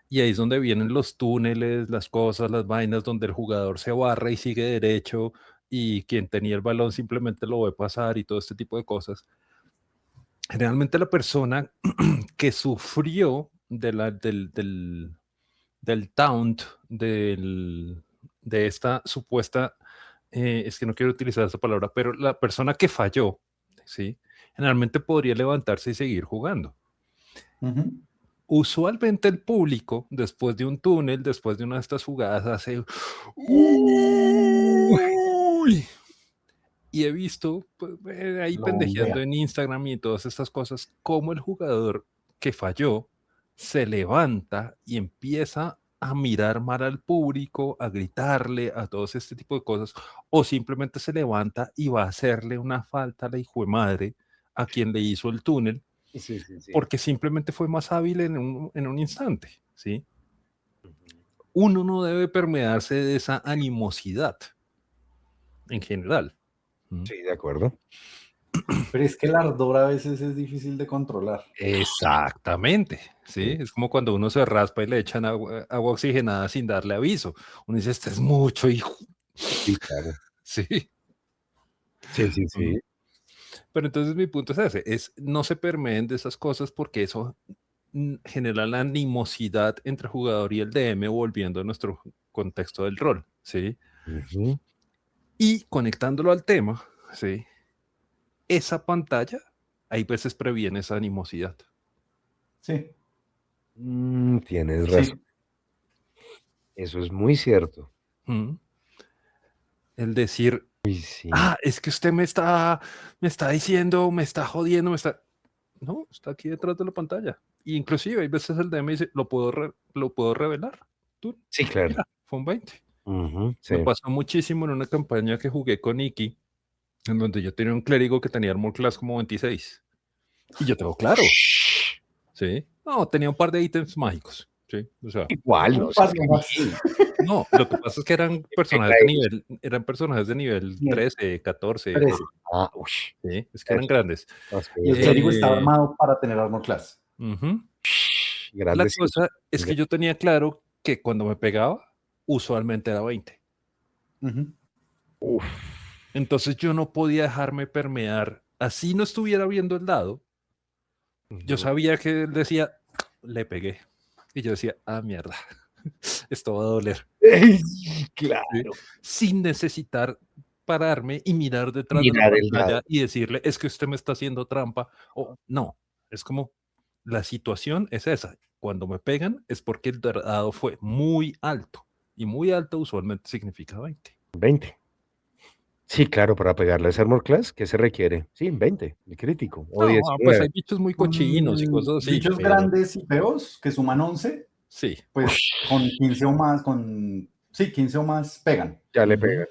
Speaker 3: Y ahí es donde vienen los túneles, las cosas, las vainas, donde el jugador se barra y sigue derecho y quien tenía el balón simplemente lo ve pasar y todo este tipo de cosas. Generalmente la persona que sufrió del taunt, de esta supuesta, es que no quiero utilizar esa palabra, pero la persona que falló, ¿sí? Generalmente podría levantarse y seguir jugando.
Speaker 2: Ujú.
Speaker 3: Usualmente el público, después de un túnel, después de una de estas jugadas, hace "Uy". Y he visto pues, ahí
Speaker 2: Lo
Speaker 3: pendejeando
Speaker 2: bombea.
Speaker 3: en Instagram y todas estas cosas, cómo el jugador que falló se levanta y empieza a mirar mal al público, a gritarle, a todo este tipo de cosas, o simplemente se levanta y va a hacerle una falta a la hijo de madre a quien le hizo el túnel,
Speaker 1: Sí, sí, sí.
Speaker 3: porque simplemente fue más hábil en un instante, ¿sí?
Speaker 1: Ujú.
Speaker 3: Uno no debe permearse de esa animosidad en general. ¿Mm?
Speaker 1: Sí, de acuerdo.
Speaker 2: Pero es que el ardor a veces es difícil de controlar.
Speaker 3: Exactamente, ¿sí?
Speaker 1: Sí,
Speaker 3: Es como cuando uno se raspa y le echan agua oxigenada sin darle aviso. Uno dice, este es mucho, hijo.
Speaker 1: sí, claro.
Speaker 3: Sí.
Speaker 1: Sí, sí,
Speaker 3: Mm.
Speaker 1: sí.
Speaker 3: Pero entonces mi punto es ese, es no se permeen de esas cosas porque eso genera la animosidad entre el jugador y el DM volviendo a nuestro contexto del rol, ¿sí?
Speaker 1: Ujú.
Speaker 3: Y conectándolo al tema, ¿sí? Esa pantalla, hay veces previene esa animosidad.
Speaker 2: Sí,
Speaker 1: Tienes razón.
Speaker 2: sí.
Speaker 1: Eso es muy cierto.
Speaker 3: ¿Mm? El decir,
Speaker 1: Y sí.
Speaker 3: es que usted me está diciendo, me está jodiendo, me está... No, está aquí detrás de la pantalla. Y inclusive hay veces el DM dice, lo puedo revelar. Tú,
Speaker 1: Sí, claro.
Speaker 3: mira, fue un 20.
Speaker 1: Ujú,
Speaker 3: Me
Speaker 1: sí.
Speaker 3: pasó muchísimo en una campaña que jugué con Iki, en donde yo tenía un clérigo que tenía Armor Class como 26. Y yo tengo claro, ¿sí? No, tenía un par de ítems mágicos, ¿sí? O sea,
Speaker 1: Igual,
Speaker 2: Un
Speaker 1: no
Speaker 2: par
Speaker 1: seas
Speaker 2: nomás.
Speaker 1: canijo.
Speaker 3: no, lo que pasa es que
Speaker 1: Pega eso.
Speaker 3: eran personajes de nivel
Speaker 2: Bien,
Speaker 3: 13, 14,
Speaker 2: 13.
Speaker 1: Ush,
Speaker 3: ¿sí? Es que eran
Speaker 1: eso,
Speaker 3: grandes.
Speaker 1: más que
Speaker 2: Y el
Speaker 1: eso.
Speaker 2: clérigo estaba
Speaker 3: Eh,
Speaker 2: armado para tener armor class.
Speaker 3: ujú. La
Speaker 1: Grandecitos.
Speaker 3: cosa es que yo tenía claro que cuando me pegaba, usualmente era 20.
Speaker 2: Ujú.
Speaker 1: Uf.
Speaker 3: Entonces yo no podía dejarme permear. Así no estuviera viendo el dado, yo
Speaker 1: Ujú.
Speaker 3: sabía que él decía, le pegué. Y yo decía, mierda, esto va a doler. ¿Sí?
Speaker 1: Claro.
Speaker 3: Sin necesitar pararme y mirar detrás de la
Speaker 1: Mirar el
Speaker 3: pantalla
Speaker 1: dado.
Speaker 3: y decirle, es que usted me está haciendo trampa. O no, es como, la situación es esa. Cuando me pegan es porque el dado fue muy alto. Y muy alto usualmente significa 20.
Speaker 1: 20. Sí, claro, para pegarle a ese Armor Class, ¿qué se requiere? Sí, 20, el crítico, o
Speaker 3: No, pues
Speaker 1: 19.
Speaker 3: hay bichos muy cochinos y cosas así,
Speaker 2: Bichos
Speaker 3: pero
Speaker 2: grandes y feos que suman 11,
Speaker 3: sí.
Speaker 2: pues con 15 o más, sí, 15 o más pegan.
Speaker 1: Ya le
Speaker 3: Ujú,
Speaker 1: pegan.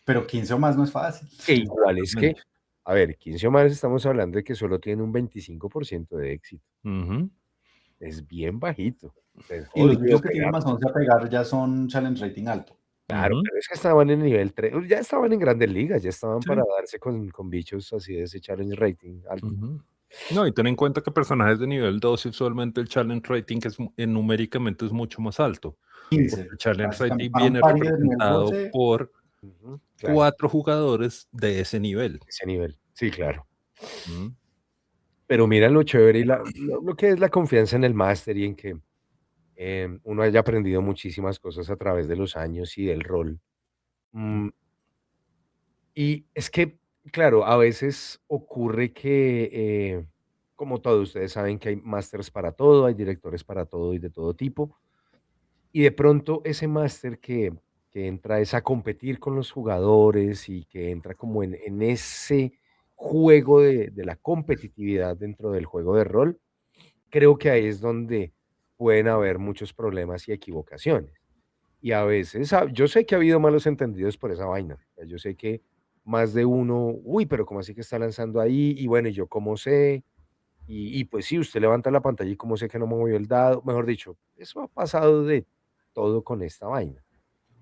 Speaker 2: Pero 15 o más no es fácil.
Speaker 1: Que igual es que,
Speaker 3: totalmente.
Speaker 1: a ver, 15 o más estamos hablando de que solo tiene un 25% de éxito.
Speaker 3: Ujú,
Speaker 1: Es bien bajito. Es
Speaker 2: Y los
Speaker 1: jodido
Speaker 2: bichos
Speaker 1: de
Speaker 2: que tienen
Speaker 1: pegar.
Speaker 2: más 11 a pegar ya son challenge rating alto.
Speaker 1: Claro,
Speaker 3: ujú,
Speaker 1: pero es que estaban en nivel 3, ya estaban en grandes ligas, ya estaban para
Speaker 3: sí,
Speaker 1: darse con bichos así de ese challenge rating alto.
Speaker 3: ujú. No, y ten en cuenta que personajes de nivel 2 usualmente el challenge rating numéricamente es mucho más alto, porque
Speaker 2: 15.
Speaker 3: el challenge
Speaker 2: Básicamente,
Speaker 3: rating
Speaker 2: para un
Speaker 3: viene
Speaker 2: party de nivel
Speaker 3: representado
Speaker 2: 12,
Speaker 3: por
Speaker 1: Ujú, claro,
Speaker 3: 4 jugadores de ese nivel.
Speaker 1: ese nivel. Sí, claro.
Speaker 3: ¿Mm?
Speaker 1: Pero mira lo chévere y lo que es la confianza en el máster y en que uno haya aprendido muchísimas cosas a través de los años y del rol. Mm, y es que, claro, a veces ocurre que, como todo, ustedes saben que hay másters para todo, hay directores para todo y de todo tipo. Y de pronto ese máster que entra es a competir con los jugadores y que entra como en ese juego de la competitividad dentro del juego de rol, creo que ahí es donde pueden haber muchos problemas y equivocaciones. Y a veces, yo sé que ha habido malos entendidos por esa vaina. O sea, yo sé que más de uno, uy, pero ¿cómo así que está lanzando ahí? Y bueno, ¿y yo cómo sé? Y pues sí, usted levanta la pantalla y cómo sé que no me movió el dado. Mejor dicho, eso ha pasado de todo con esta vaina.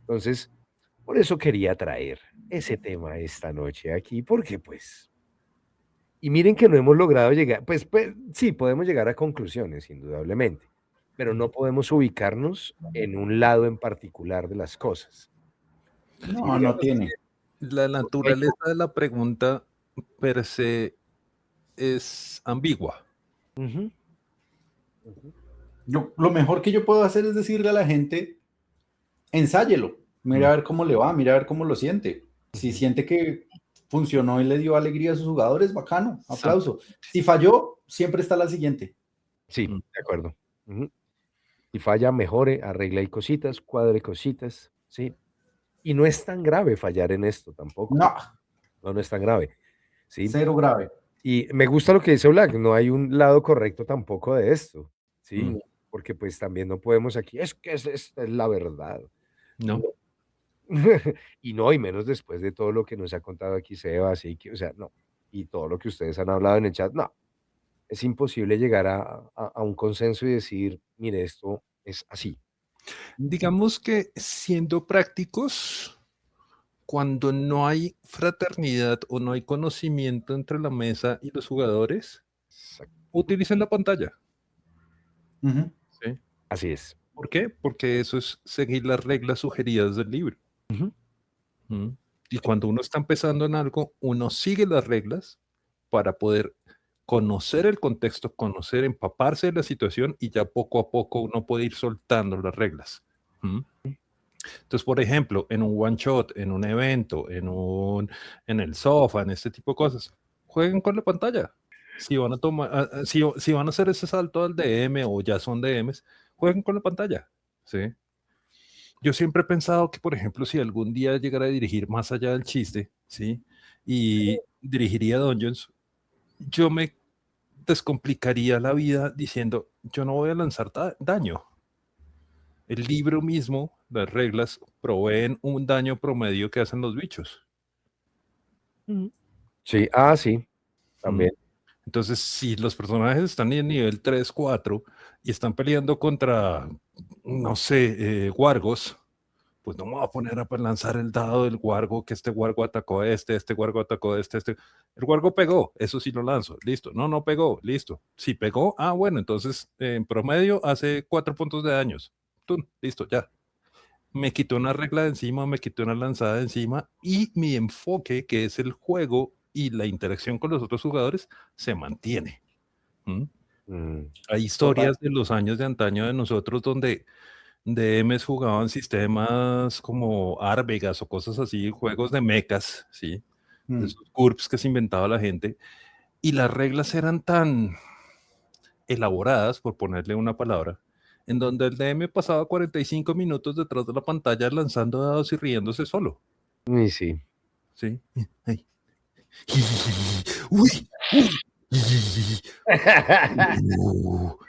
Speaker 1: Entonces, por eso quería traer ese tema esta noche aquí, porque pues, y miren que no hemos logrado llegar, pues sí, podemos llegar a conclusiones, indudablemente, pero no podemos ubicarnos en un lado en particular de las cosas. Sí,
Speaker 2: no, no
Speaker 1: digamos
Speaker 2: tiene.
Speaker 3: La
Speaker 1: que hay
Speaker 3: naturaleza de la pregunta per se es ambigua.
Speaker 1: ujú, ujú.
Speaker 2: Lo mejor que yo puedo hacer es decirle a la gente, ensáyelo, mira a ver cómo le va, mira a ver cómo lo siente. Si siente que funcionó y le dio alegría a sus jugadores, bacano, aplauso. Si falló, siempre está la siguiente.
Speaker 1: Sí, de acuerdo. Ujú. Si falla, mejore, arregle ahí cositas, cuadre cositas, ¿sí? Y no es tan grave fallar en esto tampoco.
Speaker 2: No,
Speaker 1: No, no es tan grave, ¿sí?
Speaker 2: cero grave.
Speaker 1: Y me gusta lo que dice Black, no hay un lado correcto tampoco de esto, ¿sí? Porque pues también no podemos aquí, es que esta es la verdad.
Speaker 3: No.
Speaker 1: Y no, y menos después de todo lo que nos ha contado aquí Seba, así que, o sea, no. Y todo lo que ustedes han hablado en el chat, no. Es imposible llegar a un consenso y decir, mire, esto es así.
Speaker 3: Digamos que siendo prácticos, cuando no hay fraternidad o no hay conocimiento entre la mesa y los jugadores,
Speaker 1: Exacto.
Speaker 3: utilicen la pantalla.
Speaker 2: Ujú.
Speaker 3: ¿Sí?
Speaker 1: Así es.
Speaker 3: ¿Por qué? Porque eso es seguir las reglas sugeridas del libro.
Speaker 1: Ujú.
Speaker 3: ¿Mm? Y cuando uno está empezando en algo, uno sigue las reglas para poder conocer el contexto, conocer, empaparse de la situación y ya poco a poco uno puede ir soltando las reglas. ¿Mm? Entonces, por ejemplo, en un one shot, en un evento, en el sofá, en este tipo de cosas, jueguen con la pantalla. Si van a tomar, si van a hacer ese salto al DM o ya son DMs, jueguen con la pantalla. ¿Sí? Yo siempre he pensado que, por ejemplo, si algún día llegara a dirigir más allá del chiste, ¿sí? Y dirigiría Dungeons, yo me descomplicaría la vida diciendo, yo no voy a lanzar daño. El libro mismo, las reglas, proveen un daño promedio que hacen los bichos.
Speaker 1: Sí, sí, también.
Speaker 3: Entonces, si los personajes están en nivel 3, 4 y están peleando contra, no sé, wargos, pues no me voy a poner a lanzar el dado del wargo, que este wargo atacó a este wargo atacó a este. El wargo pegó, eso sí lo lanzo, listo. No, no pegó, listo. Si pegó, bueno, entonces en promedio hace 4 puntos de daños. ¡Tum! Listo, ya. Me quitó una regla de encima, me quitó una lanzada de encima y mi enfoque, que es el juego y la interacción con los otros jugadores, se mantiene. ¿Mm? Hay historias de los años de antaño de nosotros donde DMs jugaban sistemas como Arvegas o cosas así, juegos de mechas, ¿sí? De esos GURPS que se inventaba la gente, y las reglas eran tan elaboradas, por ponerle una palabra, en donde el DM pasaba 45 minutos detrás de la pantalla lanzando dados y riéndose solo,
Speaker 1: Y sí.
Speaker 3: ¿sí? Ay. ¡Uy! ¡Uy!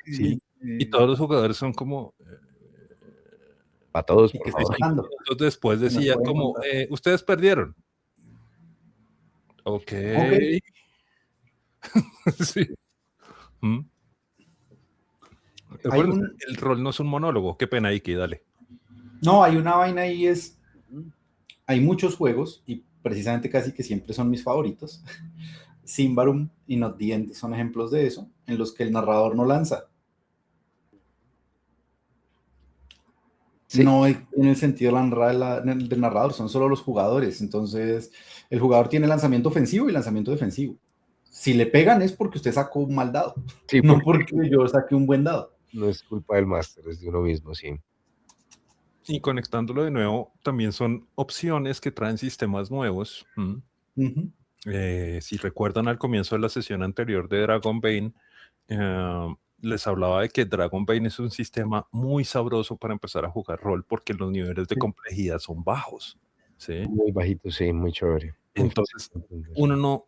Speaker 3: ¿Sí? Y todos los jugadores son como...
Speaker 1: Para todos,
Speaker 3: y
Speaker 1: por
Speaker 3: que
Speaker 1: favor.
Speaker 3: 5 minutos después
Speaker 2: Que nos
Speaker 3: decía
Speaker 2: pueden
Speaker 3: como,
Speaker 2: contar.
Speaker 3: ustedes perdieron. Ok. Sí. ¿Mm?
Speaker 2: Hay
Speaker 3: Recuerden, el rol no es un monólogo. Qué pena, Iki, dale.
Speaker 2: No, hay una vaina ahí, hay muchos juegos y precisamente casi que siempre son mis favoritos. Symbaroum y Not the End son ejemplos de eso, en los que el narrador no lanza.
Speaker 1: Sí.
Speaker 2: No en el sentido del narrador, son solo los jugadores. Entonces, el jugador tiene lanzamiento ofensivo y lanzamiento defensivo. Si le pegan es porque usted sacó un mal dado,
Speaker 1: Sí,
Speaker 2: no porque yo saqué un buen dado.
Speaker 1: no es culpa del máster, es de uno mismo, sí.
Speaker 3: Y conectándolo de nuevo, también son opciones que traen sistemas nuevos. Si recuerdan al comienzo de la sesión anterior de Dragonbane, les hablaba de que Dragonbane es un sistema muy sabroso para empezar a jugar rol porque los niveles de complejidad son bajos. ¿Sí?
Speaker 1: Muy bajito, sí, muy chévere. Muy
Speaker 3: Entonces,
Speaker 1: fácil de entender.
Speaker 3: uno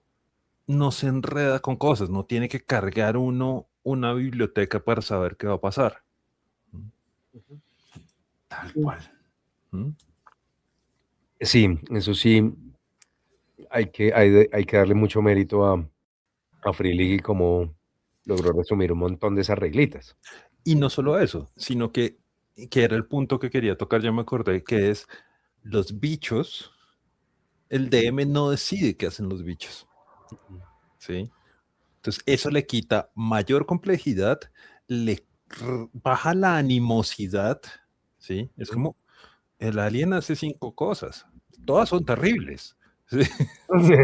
Speaker 3: no se enreda con cosas, no tiene que cargar uno una biblioteca para saber qué va a pasar.
Speaker 2: Tal cual.
Speaker 1: Sí, eso sí, hay que darle mucho mérito a Free League y cómo logró resumir un montón de esas reglitas.
Speaker 3: Y no solo eso, sino que era el punto que quería tocar, ya me acordé, que es los bichos, el DM no decide qué hacen los bichos. ¿Sí? Entonces, eso le quita mayor complejidad, le baja la animosidad, ¿sí? Es como, el alien hace 5 cosas, todas son terribles. ¿Sí?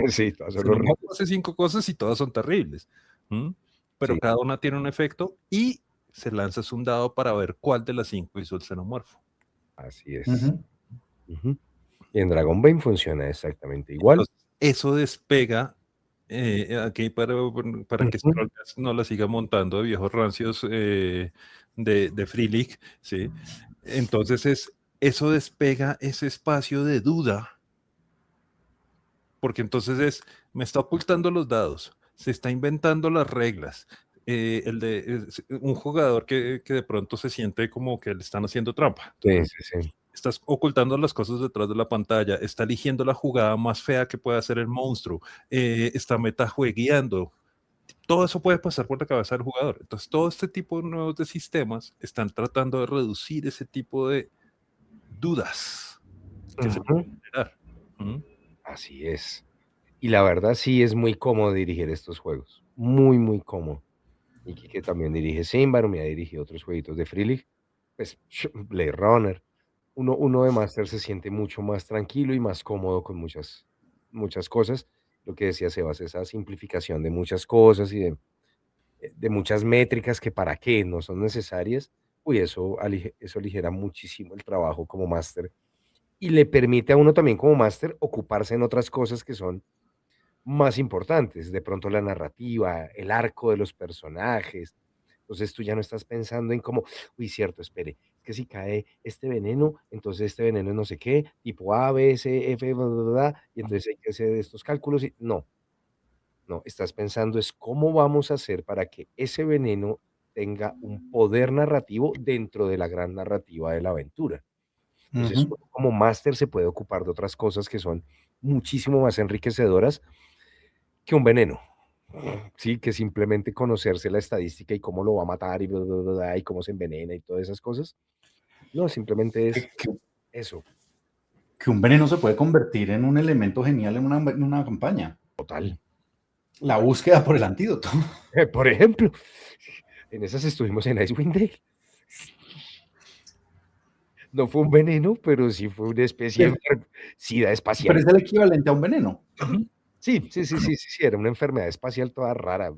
Speaker 1: Sí, todas son
Speaker 3: El
Speaker 1: horribles.
Speaker 3: mono hace 5 cosas y todas son terribles. Pero
Speaker 1: Sí.
Speaker 3: cada una tiene un efecto y se lanza un dado para ver cuál de las 5 hizo el xenomorfo.
Speaker 1: Así es.
Speaker 2: Ujú.
Speaker 1: Ujú. Y en Dragonbane funciona exactamente igual.
Speaker 3: Entonces, eso despega, aquí para que
Speaker 1: Ujú.
Speaker 3: Scrollcast no la siga montando de viejos rancios de Free League, ¿sí? Entonces eso despega ese espacio de duda, porque entonces me está ocultando los dados, se está inventando las reglas. Un jugador que de pronto se siente como que le están haciendo trampa.
Speaker 1: Sí,
Speaker 3: Entonces,
Speaker 1: sí, sí.
Speaker 3: estás ocultando las cosas detrás de la pantalla, está eligiendo la jugada más fea que puede hacer el monstruo, está metajuegueando. Todo eso puede pasar por la cabeza del jugador. Entonces, todo este tipo de nuevos de sistemas están tratando de reducir ese tipo de dudas que se
Speaker 1: Ujú.
Speaker 3: pueden generar. ¿Mm?
Speaker 1: Así es. Y la verdad sí es muy cómodo dirigir estos juegos. Muy, muy cómodo. Y que también dirige Symbaroum y ha dirigido otros jueguitos de Free League. Pues Blade Runner. Uno de Master se siente mucho más tranquilo y más cómodo con muchas cosas. Lo que decía Sebas, esa simplificación de muchas cosas y de muchas métricas que para qué no son necesarias. Uy, eso aligera muchísimo el trabajo como máster y le permite a uno también como máster ocuparse en otras cosas que son más importantes, de pronto la narrativa, el arco de los personajes. Entonces tú ya no estás pensando en cómo, uy, cierto, espere, es que si cae este veneno, entonces este veneno es no sé qué, tipo A, B, C, F, bla, bla, bla, bla, y entonces hay que hacer estos cálculos y no, no, estás pensando es cómo vamos a hacer para que ese veneno tenga un poder narrativo dentro de la gran narrativa de la aventura. Entonces,
Speaker 2: Ujú.
Speaker 1: uno como máster se puede ocupar de otras cosas que son muchísimo más enriquecedoras que un veneno. Sí, que simplemente conocerse la estadística y cómo lo va a matar y bla, bla, bla, bla, y cómo se envenena y todas esas cosas. No, simplemente
Speaker 2: Que,
Speaker 1: es
Speaker 2: que-
Speaker 1: eso,
Speaker 2: que un veneno se puede convertir en un elemento genial en una campaña.
Speaker 1: total.
Speaker 2: La búsqueda por el antídoto.
Speaker 1: Por ejemplo, en esas estuvimos en Icewind Dale. No fue un veneno, pero sí fue una especie de
Speaker 2: Pero
Speaker 1: sida
Speaker 2: pero
Speaker 1: espacial.
Speaker 2: es el equivalente a un veneno.
Speaker 1: Sí, sí, sí, sí, sí, sí, era una enfermedad espacial toda rara.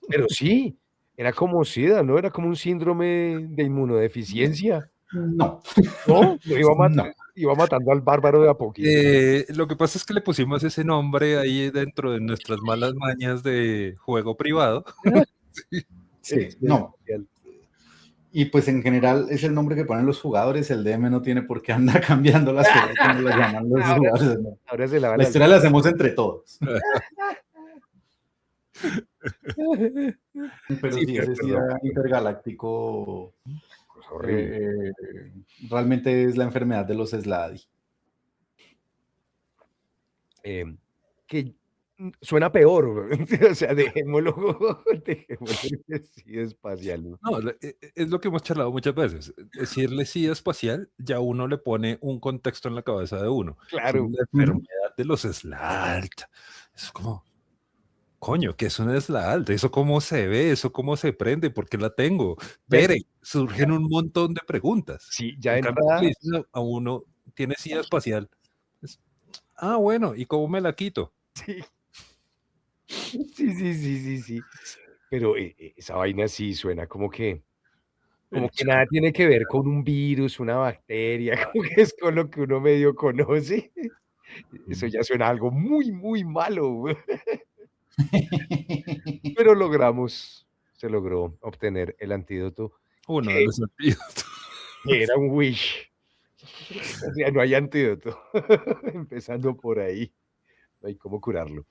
Speaker 1: Pero sí, era como SIDA, ¿no? Era como un síndrome de inmunodeficiencia,
Speaker 2: No,
Speaker 1: ¿no? Lo
Speaker 2: no.
Speaker 1: iba matando al bárbaro de a poquito.
Speaker 3: Lo que pasa es que le pusimos ese nombre ahí dentro de nuestras malas mañas de juego privado. Sí.
Speaker 1: El
Speaker 2: Sí,
Speaker 1: SIDA
Speaker 2: no.
Speaker 1: espacial.
Speaker 2: Y pues en general es el nombre que ponen los jugadores. El DM no tiene por qué andar cambiando las cosas como lo llaman los
Speaker 1: Ahora
Speaker 2: jugadores. No.
Speaker 1: ahora se lava
Speaker 2: La
Speaker 1: las
Speaker 2: historia la hacemos entre todos. Pero
Speaker 1: Sí,
Speaker 2: sí,
Speaker 1: pero
Speaker 2: ese SIDA
Speaker 1: perdón,
Speaker 2: intergaláctico
Speaker 1: cosa horrible.
Speaker 2: eh, realmente es la enfermedad de los Sladi.
Speaker 1: Em, que, suena peor, o sea, dejémoslo dejémoslo en el SIDA espacial, ¿no?
Speaker 3: No, es lo que hemos charlado muchas veces. Decirle SIDA espacial, ya uno le pone un contexto en la cabeza de uno. Es
Speaker 1: Claro.
Speaker 3: la enfermedad de los SLALT. Es como, coño, ¿qué es un SLALT? ¿Eso cómo se ve? ¿Eso cómo se prende? ¿Por qué la tengo?
Speaker 1: ¿Ves?
Speaker 3: Pere, surgen un montón de preguntas.
Speaker 1: Sí, ya
Speaker 3: En
Speaker 1: de
Speaker 3: cambio,
Speaker 1: entrada,
Speaker 3: le dicen a uno, tiene SIDA espacial. Es, bueno, ¿y cómo me la quito?
Speaker 1: sí. Sí, sí, sí, sí, sí. Pero, esa vaina sí suena como
Speaker 3: El
Speaker 1: que nada tiene que ver con un virus, una bacteria, como que es con lo que uno medio conoce. Eso ya suena a algo muy, muy malo, güey. Pero se logró obtener el antídoto,
Speaker 3: uno de
Speaker 1: que
Speaker 3: los antídotos.
Speaker 1: que era un Wish. O sea, no hay antídoto. Empezando por ahí, no hay cómo curarlo.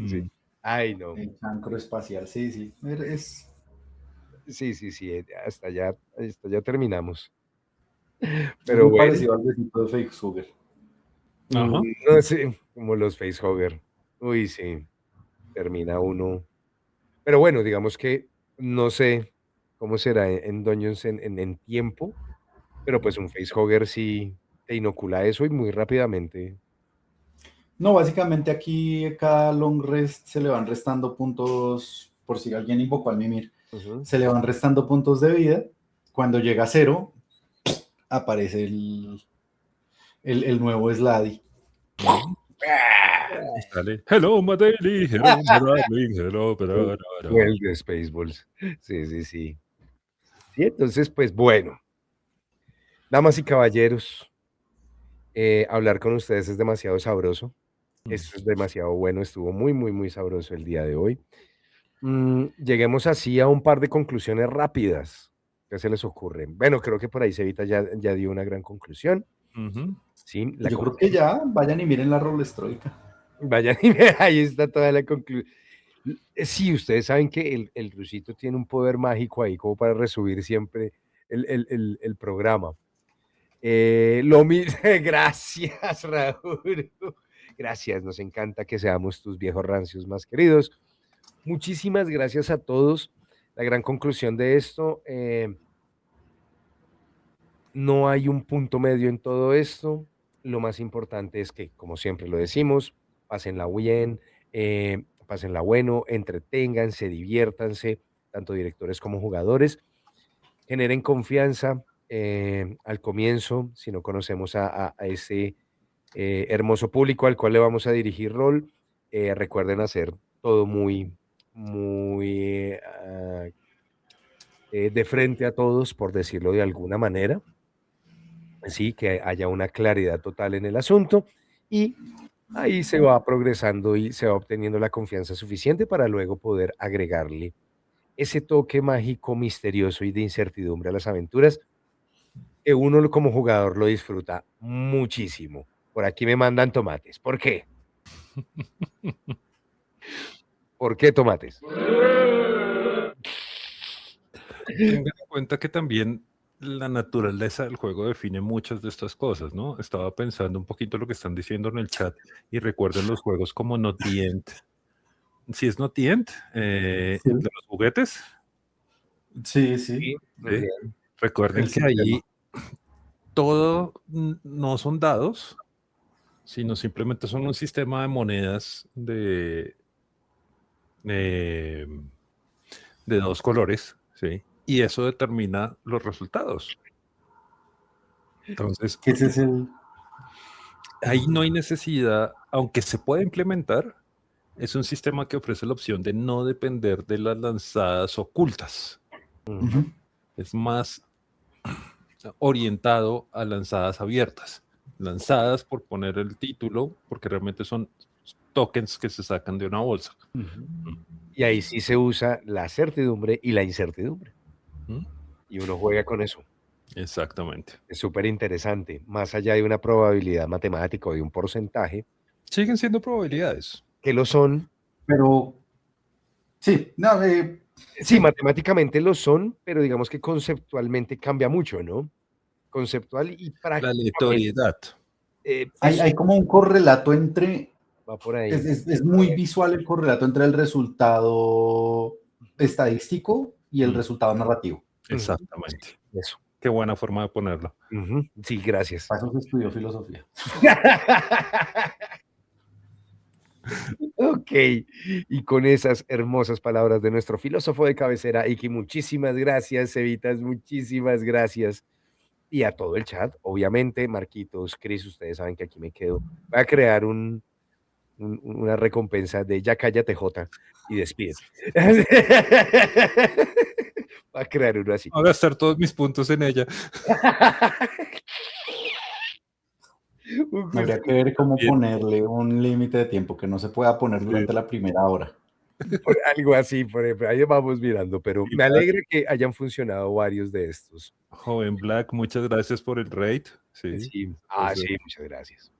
Speaker 1: Sí.
Speaker 3: Mm.
Speaker 1: Ay, no.
Speaker 2: El chancro espacial, sí, sí.
Speaker 1: Sí, sí, sí, hasta ya terminamos.
Speaker 2: Es
Speaker 1: Pero
Speaker 2: muy
Speaker 1: bueno,
Speaker 2: parecido al besito de Facehugger.
Speaker 3: Ajá.
Speaker 1: no sé, como los facehugger. Uy, sí, termina uno. Pero bueno, digamos que no sé cómo será en Dungeons en tiempo, pero pues un facehugger sí te inocula eso y muy rápidamente.
Speaker 2: No, básicamente aquí cada long rest se le van restando puntos, por si alguien invocó al Mimir,
Speaker 1: Ujú.
Speaker 2: se le van restando puntos de vida. Cuando llega a cero, aparece el nuevo Sladi.
Speaker 3: Mm.
Speaker 1: ¡Ah!
Speaker 3: Y sale, hello, my daily, hello, my darling, hello,
Speaker 1: El
Speaker 3: pero.
Speaker 1: duel de Spaceballs. Sí, sí, sí. Sí, entonces, pues bueno, damas y caballeros, hablar con ustedes es demasiado sabroso.
Speaker 3: Mm.
Speaker 1: Esto es demasiado bueno, estuvo muy, muy, muy sabroso el día de hoy. Lleguemos así a un par de conclusiones rápidas. ¿Qué se les ocurre? Bueno, creo que por ahí Cevita ya dio una gran conclusión.
Speaker 3: Ujú.
Speaker 1: Sí, la
Speaker 2: Yo creo que ya, vayan y miren la Rolestroika.
Speaker 1: vayan y vean, ahí está toda la conclusión. Sí, ustedes saben que el Rusito tiene un poder mágico ahí como para resumir siempre el programa. Lo mismo, gracias, Raúl. Gracias, nos encanta que seamos tus viejos rancios más queridos. Muchísimas gracias a todos. La gran conclusión de esto, no hay un punto medio en todo esto. Lo más importante es que, como siempre lo decimos, pásenla bien, pásenla bueno, entreténganse, diviértanse, tanto directores como jugadores, generen confianza al comienzo, si no conocemos a ese hermoso público al cual le vamos a dirigir rol. Recuerden hacer todo muy, muy de frente a todos, por decirlo de alguna manera. Sí, que haya una claridad total en el asunto y ahí se va progresando y se va obteniendo la confianza suficiente para luego poder agregarle ese toque mágico, misterioso y de incertidumbre a las aventuras que uno como jugador lo disfruta muchísimo. Por aquí me mandan tomates. ¿Por qué? ¿Por qué tomates?
Speaker 3: Tengan en cuenta que también la naturaleza del juego define muchas de estas cosas, ¿no? Estaba pensando un poquito lo que están diciendo en el chat y recuerden los juegos como Not the End. Si es Not the End,
Speaker 2: Sí,
Speaker 3: de los juguetes,
Speaker 2: sí,
Speaker 1: Sí,
Speaker 2: sí,
Speaker 3: ¿sí?
Speaker 1: bien.
Speaker 3: Recuerden
Speaker 2: el
Speaker 3: que
Speaker 2: sistema.
Speaker 3: ahí todo no son dados, sino simplemente son un sistema de monedas eh, de dos colores, ¿sí? Y eso determina los resultados. Entonces,
Speaker 2: Que ese es el...
Speaker 3: ahí no hay necesidad, aunque se puede implementar, es un sistema que ofrece la opción de no depender de las lanzadas ocultas.
Speaker 1: Ujú.
Speaker 2: Ujú.
Speaker 3: Es más orientado a lanzadas abiertas. Lanzadas por poner el título, porque realmente son tokens que se sacan de una bolsa.
Speaker 1: Ujú. Y ahí sí se usa la certidumbre y la incertidumbre.
Speaker 3: ¿Mm?
Speaker 1: Y uno juega con eso.
Speaker 3: Exactamente.
Speaker 1: Es súper interesante. Más allá de una probabilidad matemática o de un porcentaje,
Speaker 3: Siguen siendo probabilidades.
Speaker 1: que lo son.
Speaker 2: Pero, sí, no,
Speaker 1: Sí,
Speaker 2: sí,
Speaker 1: matemáticamente lo son, pero digamos que conceptualmente cambia mucho, ¿no? Conceptual y
Speaker 3: La
Speaker 1: prácticamente.
Speaker 3: aleatoriedad.
Speaker 1: Eso
Speaker 2: hay como un correlato entre,
Speaker 1: va por ahí.
Speaker 2: es muy visual el correlato entre el resultado
Speaker 1: Ujú,
Speaker 2: estadístico y el
Speaker 3: Mm,
Speaker 2: resultado narrativo.
Speaker 1: ujú.
Speaker 3: Exactamente.
Speaker 1: Eso.
Speaker 3: Qué buena forma de ponerlo.
Speaker 1: Ujú. Sí, gracias.
Speaker 2: Para eso se estudió filosofía.
Speaker 1: Ok, y con esas hermosas palabras de nuestro filósofo de cabecera, Iki, muchísimas gracias, Evitas, muchísimas gracias. Y a todo el chat, obviamente, Marquitos, Cris, ustedes saben que aquí me quedo. Voy a crear una recompensa de ya cállate, Jota, y despídete. Voy a crear uno así.
Speaker 3: Voy a gastar todos mis puntos en ella.
Speaker 1: Un
Speaker 2: Habría
Speaker 1: gusto.
Speaker 2: que ver cómo
Speaker 3: Bien.
Speaker 2: ponerle un límite de tiempo que no se pueda poner durante la primera hora.
Speaker 1: Algo así, por ejemplo, ahí vamos mirando, pero
Speaker 3: Y
Speaker 1: me
Speaker 3: Black,
Speaker 1: alegra que hayan funcionado varios de estos.
Speaker 3: joven Black, muchas gracias por el raid. Sí.
Speaker 1: Sí,
Speaker 3: Eso.
Speaker 1: sí, muchas gracias.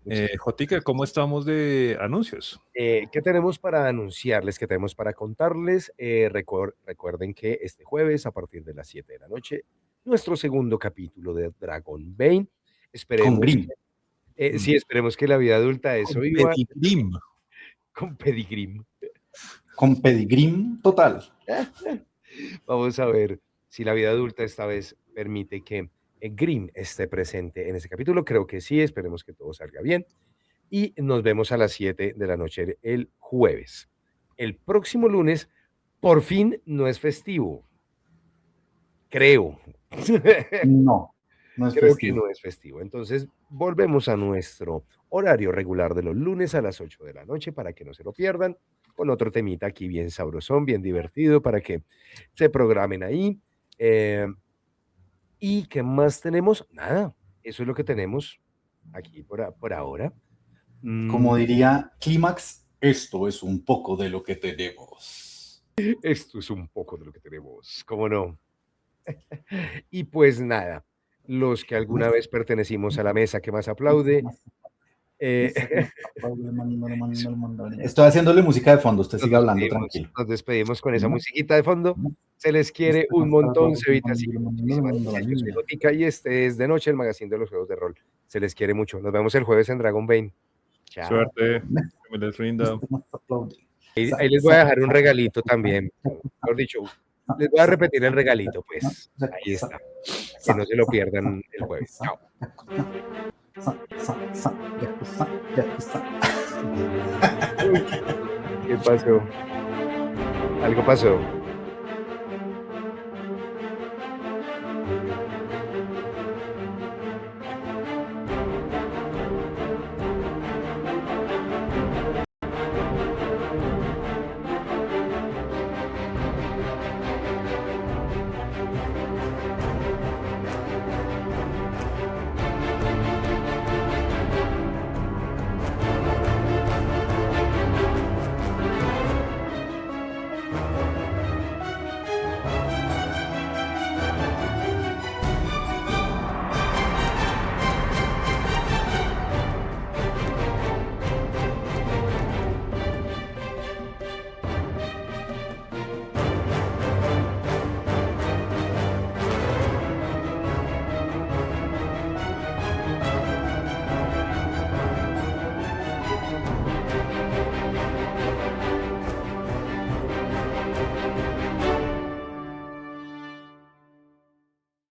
Speaker 1: Muchas
Speaker 3: Jotica, ¿cómo estamos de anuncios?
Speaker 1: ¿Qué tenemos para anunciarles? ¿Qué tenemos para contarles? Recuerden que este jueves, a partir de las 7 de la noche, nuestro segundo capítulo de Dragon Bane.
Speaker 2: Con
Speaker 1: Esperemos,
Speaker 2: Grimm,
Speaker 1: sí, esperemos que la vida adulta eso
Speaker 3: Con
Speaker 1: viva
Speaker 3: Pedigrim.
Speaker 1: con Pedigrim.
Speaker 2: con Pedigrim total.
Speaker 1: Vamos a ver si la vida adulta esta vez permite que Grimm esté presente en ese capítulo. Creo que sí, esperemos que todo salga bien. Y nos vemos a las 7 de la noche el jueves. El próximo lunes, por fin, no es festivo. Creo.
Speaker 2: No, no es
Speaker 1: Creo que
Speaker 2: festivo.
Speaker 1: no es festivo. Entonces, volvemos a nuestro horario regular de los lunes a las 8 de la noche para que no se lo pierdan, con otro temita aquí bien sabrosón, bien divertido, para que se programen ahí. Eh, ¿Y qué más tenemos? Nada, eso es lo que tenemos aquí por ahora.
Speaker 2: Como diría Clímax, esto es un poco de lo que tenemos.
Speaker 1: Esto es un poco de lo que tenemos, ¿cómo no? Y pues nada, los que alguna vez pertenecimos a la mesa que más aplaude,
Speaker 2: Estoy haciéndole música de fondo, usted
Speaker 1: nos
Speaker 2: sigue hablando
Speaker 1: despedimos,
Speaker 2: tranquilo.
Speaker 1: nos despedimos con esa musiquita de fondo. Se les quiere un montón, Cevitas. Muchísimas gracias. Yo soy Gotica y este es De Noche, el magazine de los juegos de rol. Se les quiere mucho. Nos vemos el jueves en Dragon Bane. Chao.
Speaker 3: Suerte, que me les rinda.
Speaker 1: Ahí les voy a dejar un regalito también. Mejor dicho, les voy a repetir el regalito, pues. Ahí está. Que no se lo pierdan el jueves. Chao. Uy, ¿qué pasó? Algo pasó.